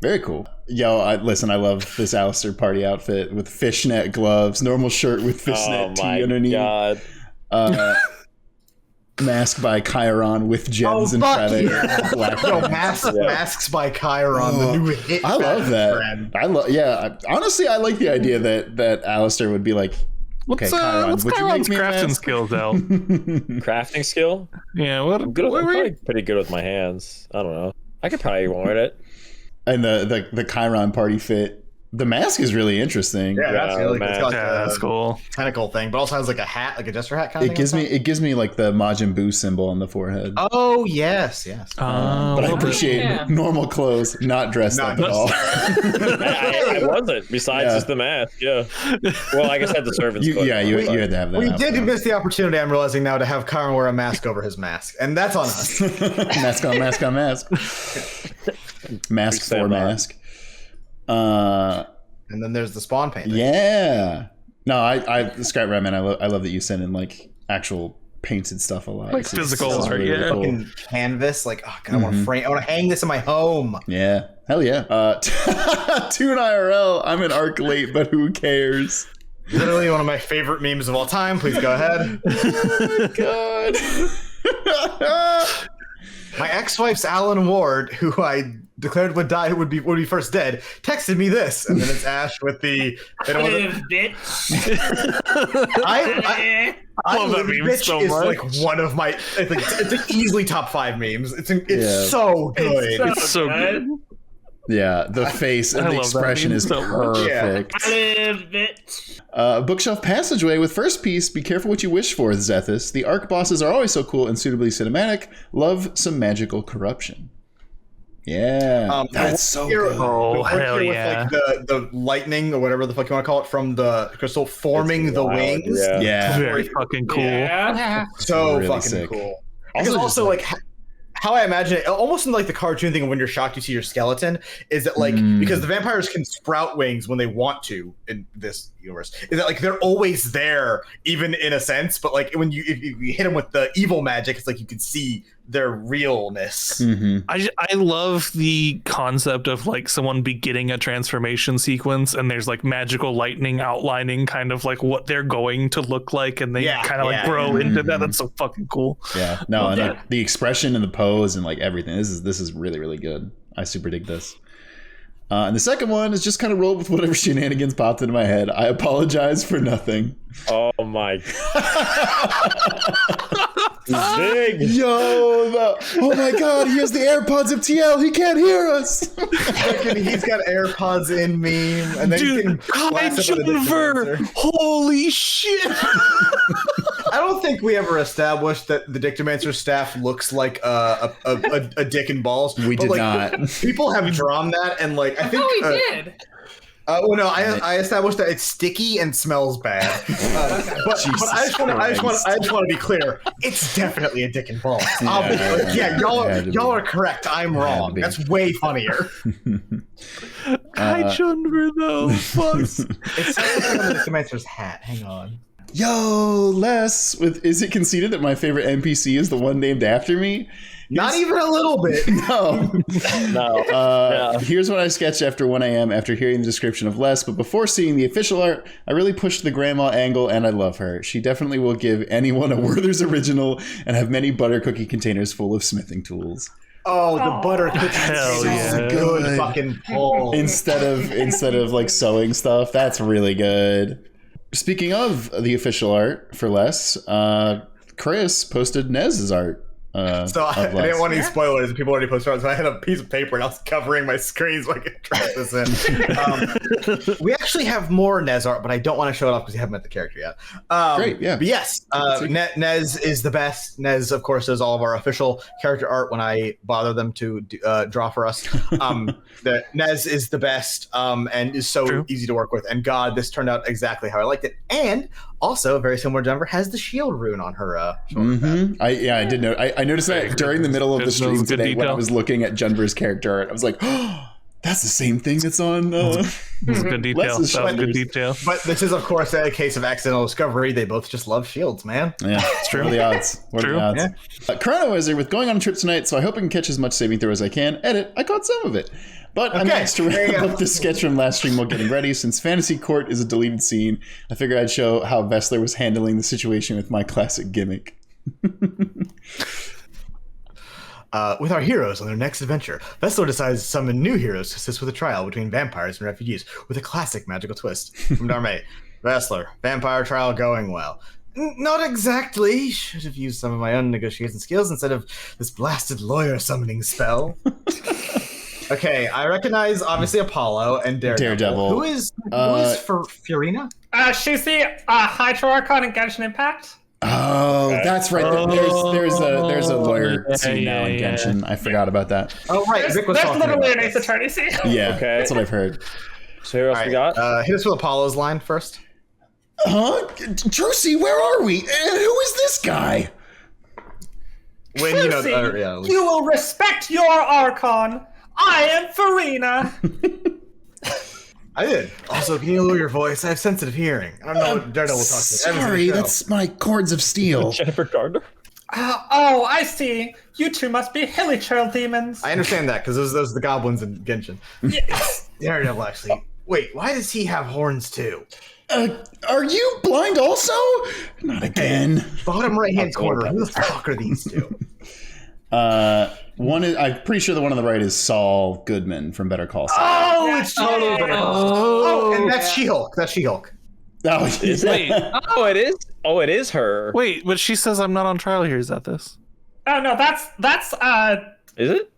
Very cool. Yo, listen, I love this Alistair party outfit with fishnet gloves, normal shirt with fishnet tee underneath. God. Mask by Chiron with gems and feathers. Yeah. Yo, masks by Chiron, the new hit. I love that. Trend. Honestly, I like the idea that Alistair would be like, What's Chiron, Chiron's crafting skills, Al? Crafting skill? Yeah, I'm probably pretty good with my hands. I don't know. I could probably wear it. And the Chiron party fit. The mask is really interesting. Yeah, that's really cool. It's got, like, that's cool. Tentacle thing, but also has like a hat, like a jester hat kind of thing. It gives me like the Majin Buu symbol on the forehead. Oh yes. But I appreciate normal clothes, not dressed up at all. I wasn't. Besides just the mask, yeah. Well, I guess I had the servant's clothes. You had to have that. We did miss the opportunity, I'm realizing now, to have Chiron wear a mask over his mask, and that's on us. Mask on mask on mask. Mask for mask. And then there's the Spawn painting. Yeah. No, Scott Redman, I love that you send in like actual painted stuff a lot. Like physical art, really cool. Fucking canvas, like, oh god, I want to frame. I want to hang this in my home. Yeah, hell yeah. Toon IRL. I'm an arc late, but who cares? Literally one of my favorite memes of all time. Please go ahead. Oh my god. My ex-wife's Alan Ward, who I declared would die, would be first dead, texted me this, and then it's Ash with the. Bitch. I love that meme so is much. Like one of my. It's like easily top 5 memes. It's so good. It's so good. Yeah, the face and the expression is perfect. I live it. Bookshelf Passageway with first piece. Be careful what you wish for, Zethus. The arc bosses are always so cool and suitably cinematic. Love some magical corruption. Yeah, that's so good. Oh, hell yeah. With like the lightning or whatever the fuck you want to call it from the crystal forming the wings. Yeah. Very fucking cool. Yeah. So really fucking sick. cool. Also Like how I imagine it, almost in like the cartoon thing of when you're shocked you see your skeleton, is that like because the vampires can sprout wings when they want to in this universe, is that like they're always there, even in a sense, but like when if you hit them with the evil magic, it's like you can see their realness. I love the concept of like someone beginning a transformation sequence and there's like magical lightning outlining kind of like what they're going to look like, and they kind of like grow into that. That's so fucking cool. Yeah, no, and like, the expression and the pose and like everything. This is really, really good. I super dig this. And the second one is just kind of rolled with whatever shenanigans popped into my head. I apologize for nothing. Oh my. Big. Yo, oh my god, he has the AirPods of TL. He can't hear us. He's got AirPods in meme, and then Dude, Jennifer, holy shit. I don't think we ever established that the Dictomancer staff looks like a dick and balls. We did not. People have drawn that, and like I think we did. Well, no, I established that it's sticky and smells bad. But I just want to be clear. It's definitely a dick and balls. Y'all are correct. I'm wrong. That's way funnier. Hi, Jennifer, though. Fuck. It's something on the Dictomancer's hat. Hang on. Yo, Les, is it conceded that my favorite NPC is the one named after me? Not even a little bit. No. No. Here's what I sketched after 1 a.m. after hearing the description of Les, but before seeing the official art, I really pushed the grandma angle, and I love her. She definitely will give anyone a Werther's original and have many butter cookie containers full of smithing tools. Oh, the butter cookies. Hell yeah. Good fucking pull. Instead of like sewing stuff, that's really good. Speaking of the official art for Les, Chris posted Nez's art. So I didn't want any spoilers. People already posted art, so I had a piece of paper and I was covering my screen so I could track this in. We actually have more Nez art, but I don't want to show it off because we haven't met the character yet. Great, yeah. But yes, Nez is the best. Nez, of course, does all of our official character art when I bother them to draw for us. Nez is the best and is so easy to work with. And God, this turned out exactly how I liked it. And also, very similar to Denver, has the shield rune on her shoulder pad. I did know. I noticed that during the middle of the stream today when I was looking at Jenver's character art. I was like, oh, that's the same thing that's on. That's good detail. That was good detail. But this is, of course, a case of accidental discovery. They both just love shields, man. Yeah, it's true. What are the odds? What are the odds? Yeah. Chrono Wizard with going on a trip tonight, so I hope I can catch as much saving throw as I can. Edit, I caught some of it. But I'm asked to wrap up this sketch from last stream while getting ready. Since Fantasy Court is a deleted scene, I figured I'd show how Vessler was handling the situation with my classic gimmick. With our heroes on their next adventure, Vessler decides to summon new heroes to assist with a trial between vampires and refugees with a classic magical twist. From Darmae, Vessler, vampire trial going well. Not exactly. Should have used some of my own negotiation skills instead of this blasted lawyer summoning spell. Okay, I recognize obviously Apollo and Daredevil. Who is for Fiorina? She's the Hydro Archon in Genshin Impact. Oh, that's right. There's a lawyer scene now in Genshin. I forgot about that. Oh, right. There's literally an Ace Attorney scene. Yeah, that's what I've heard. So who else we got? Hit us with Apollo's line first. Huh? Drucy, where are we? And who is this guy? When Drucy, you will respect your Archon. I am Farina. I did. Also, can you lower your voice? I have sensitive hearing. I don't know what Daredevil will talk to. Sorry, that's my cords of steel. Jennifer Gardner. Oh, I see. You two must be hilly trail demons. I understand that because those are the goblins in Genshin. Yes. Daredevil, actually. Wait, why does he have horns too? Are you blind also? Not again. Bottom right-hand corner. Who the fuck are these two? One is, I'm pretty sure the one on the right is Saul Goodman from Better Call Saul. Oh, it's totally Better Call Saul. Oh, and that's She-Hulk. That's She-Hulk. Oh, Wait. Oh, it is. Oh, it is her. Wait, but she says I'm not on trial here. Is that this? Oh no, that's Is it?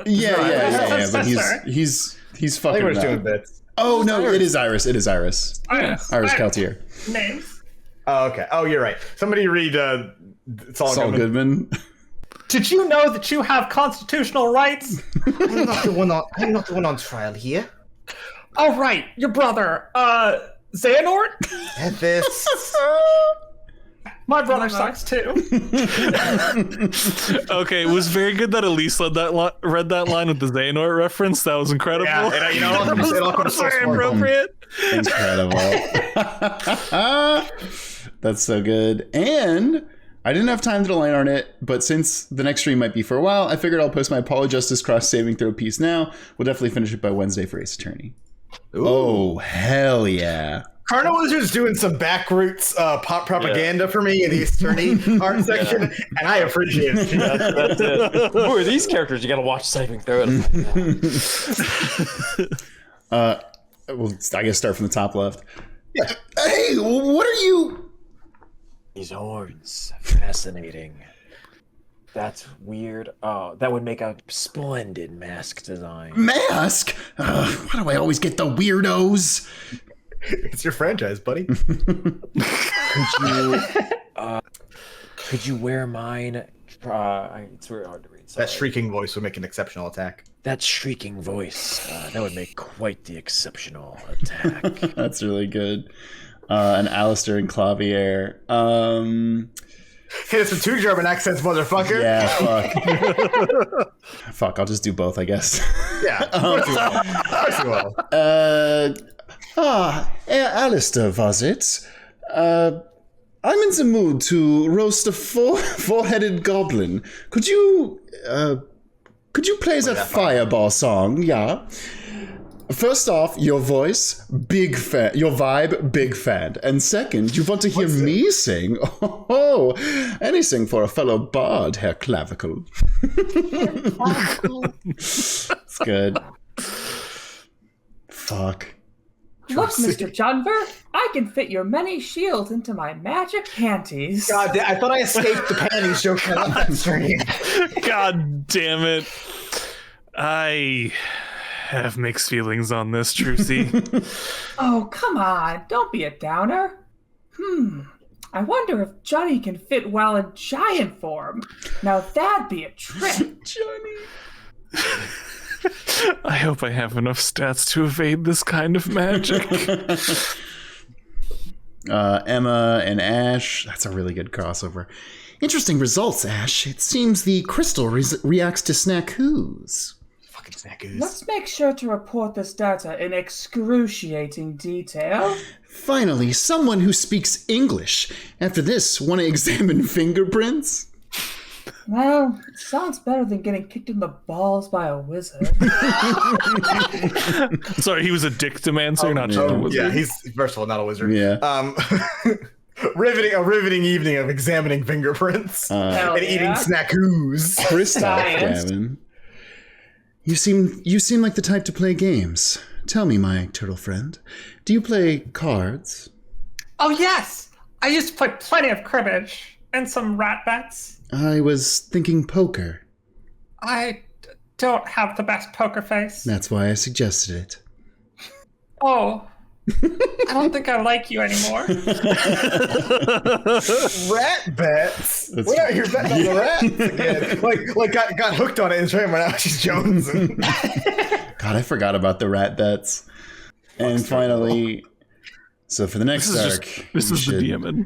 Yeah. But he's fucking. I think we're just doing bits. Oh no, it is Iris. It is Iris. Iris Keltier. Names. Oh, okay. Oh, you're right. Somebody read Saul Goodman. Did you know that you have constitutional rights? I'm not the one on trial here. Oh right, your brother, Xehanort? At this. My brother sucks too. Okay, it was very good that Elise read that line with the Xehanort reference. That was incredible. Yeah, you know, it all comes very appropriate. Incredible. That's so good. And I didn't have time to line on it, but since the next stream might be for a while, I figured I'll post my Polyjustice cross saving throw piece now. We'll definitely finish it by Wednesday for Ace Attorney. Ooh. Oh, hell yeah. Chrono Wizard's doing some backroots pop propaganda for me in the Ace Attorney art section, and I appreciate it. That's it. Who are these characters? You gotta watch saving throw. Well, I guess start from the top left. Yeah. Hey, what are you... These horns, fascinating. That's weird. Oh, that would make a splendid mask design. Mask? Why do I always get the weirdos? It's your franchise, buddy. Could you wear mine? It's very hard to read. Sorry. That shrieking voice would make an exceptional attack. That shrieking voice, that would make quite the exceptional attack. That's really good. And Alistair and Clavier. Hit us with 2 German accents, motherfucker. Yeah, fuck. Fuck, I'll just do both, I guess. Yeah, of course you will. Alistair, was it? I'm in the mood to roast a four-headed goblin. Could you play that fireball song? Yeah. First off, your voice, big fan. Your vibe, big fan. And second, you want to hear me sing? Oh, anything for a fellow bard, Herr Clavicle. It's good. Fuck. Look, Mr. Janver, I can fit your many shields into my magic panties. God, I thought I escaped the panties joke on that stream. God damn it. I have mixed feelings on this, Trucy. Oh, come on. Don't be a downer. I wonder if Johnny can fit well in giant form. Now that'd be a trick. Johnny. I hope I have enough stats to evade this kind of magic. Emma and Ash. That's a really good crossover. Interesting results, Ash. It seems the crystal reacts to snackoos. Fucking snackoos. Let's make sure to report this data in excruciating detail. Finally, someone who speaks English. After this, want to examine fingerprints? Well, it sounds better than getting kicked in the balls by a wizard. Sorry, he was a dictomancer, not just a wizard. Yeah, he's first of all not a wizard. Yeah. Riveting evening of examining fingerprints and eating snackoos. Kristoff, Gavin. You seem like the type to play games. Tell me, my turtle friend, do you play cards? Oh, yes! I used to play plenty of cribbage and some rat bets. I was thinking poker. I don't have the best poker face. That's why I suggested it. Oh, I don't think I like you anymore. Rat bets? We're out here betting on the rats again. Like got hooked on it and right now she's jonesing. God, I forgot about the rat bets. And finally, so for the next arc, this is the DM.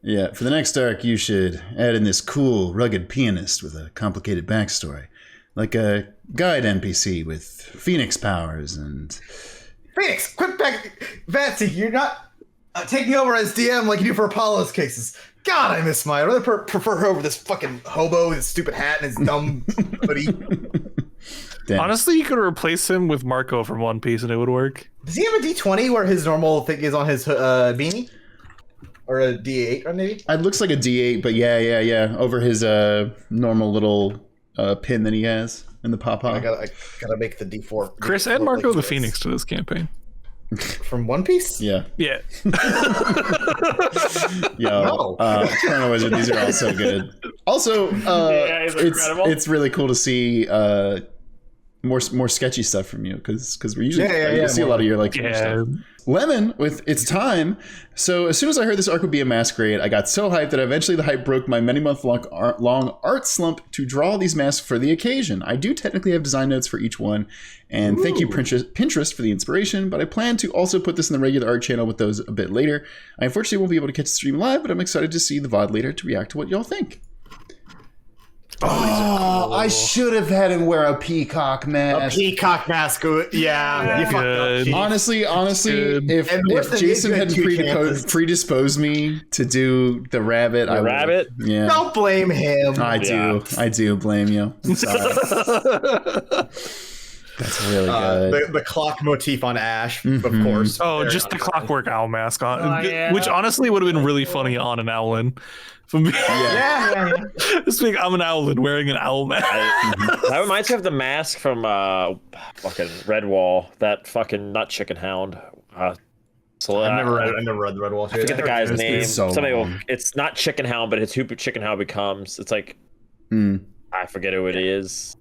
Yeah, for the next arc, you should add in this cool, rugged pianist with a complicated backstory, like a guide NPC with phoenix powers and. Phoenix, quit back, Vatsy. You're not taking over as DM like you do for Apollo's cases. God, I miss Maya. I'd rather prefer her over this fucking hobo with his stupid hat and his dumb hoodie. Damn. Honestly, you could replace him with Marco from One Piece and it would work. Does he have a D20 where his normal thing is on his beanie? Or a D8, or maybe? It looks like a D8, but yeah. Over his normal little pin that he has in the pop-up. I gotta make the D4. Chris, add Marco the Phoenix to this campaign. From One Piece? Yeah. Yeah. Yo, Chrono Wizard, these are all so good. Also, it's really cool to see more sketchy stuff from you because we usually see a lot of your stuff. Lemon with It's Time. So as soon as I heard this arc would be a masquerade, I got so hyped that eventually the hype broke my many month long art slump to draw these masks for the occasion. I do technically have design notes for each one, and thank you Pinterest for the inspiration, but I plan to also put this in the regular art channel with those a bit later. I unfortunately won't be able to catch the stream live, but I'm excited to see the VOD later to react to what y'all think. Oh, I should have had him wear a peacock mask. A peacock mask, yeah. You fucked up. Honestly, if Jason hadn't predisposed me to do the rabbit, yeah. Don't blame him. I do blame you. I'm sorry. That's really good. The clock motif on Ash, of course. Oh, just the clockwork owl mask on, which honestly would have been really funny on an owlin. This week I'm an owlin wearing an owl mask. That reminds me of the mask from fucking Redwall, that fucking nut chicken hound. So I never read the Redwall. I forget the guy's name. It's not Chicken Hound, but it's who Chicken Hound becomes. It's like I forget who it is.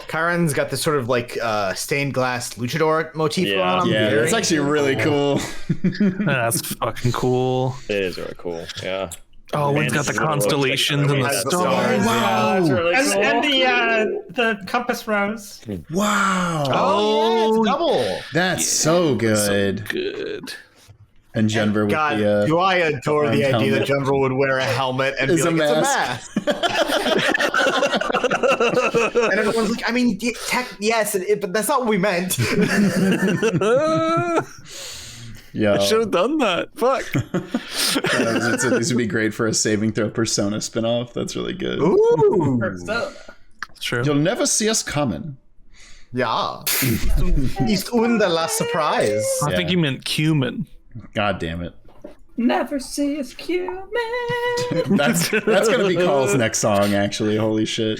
Karen's got this sort of like stained glass luchador motif on him. Yeah, that's actually really cool. That's fucking cool. It is really cool. Yeah. Oh, it's got the constellations and the stars. Wow. Really cool. And the compass rose. Wow. Oh, yeah, it's double. That's so good. So good. And Jenver with the do I adore the idea helmet. that Jenver would wear a helmet and be like, it's a mask. And everyone's like, I mean, yes, but that's not what we meant. Yeah. I should have done that. Fuck. These would be great for a saving throw Persona spinoff. That's really good. Ooh. Persona. True. You'll never see us coming. Yeah. Ist unter la surprise. I think you meant cumin. God damn it. Never see us cumin. That's gonna be Carl's next song, actually. Holy shit.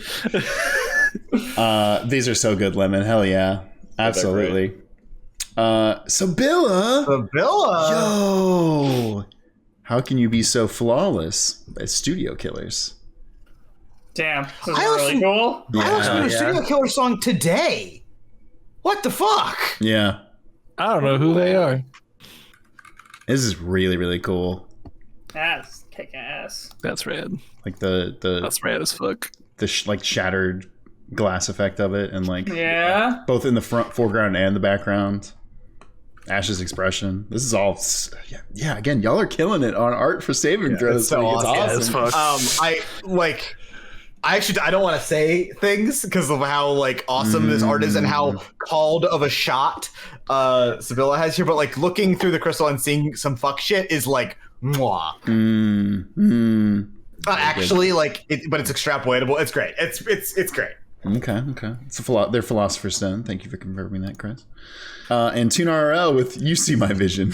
These are so good, Lemon. Hell yeah. Absolutely. Sabilla. Yo. How can you be so flawless as Studio Killers? Damn. This is really cool. I listened to a Studio Killer song today. What the fuck? Yeah. I don't know who they are. This is really, really cool. That's kick ass. That's rad. Like the That's rad as fuck. The like shattered glass effect of it, and like both in the foreground and the background. Ash's expression. This is all again, y'all are killing it on art for saving throws. So It's awesome. I don't want to say things because of how like awesome this art is and how called of a shot Sabilla has here, but like looking through the crystal and seeing some fuck shit is like mwah. Not actually like it, but it's extrapolatable. It's great. It's great. Okay. It's they're Philosopher's Stone. Thank you for confirming that, Chris. And TuneRL with You See My Vision.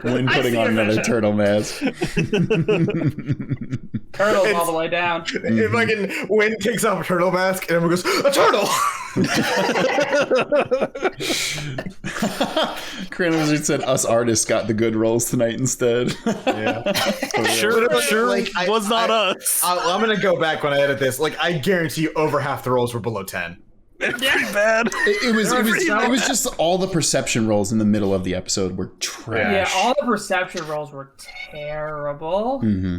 When putting on another turtle mask. Turtle's all the way down. If fucking Wynn takes off a turtle mask and everyone goes, a turtle! Korean Wizard said us artists got the good roles tonight instead. Sure like, was not us. I'm going to go back when I edit this. Like, I guarantee you over half the rolls were below 10. Pretty bad. It was just all the perception rolls in the middle of the episode were trash. Yeah, all the perception rolls were terrible. Mm-hmm.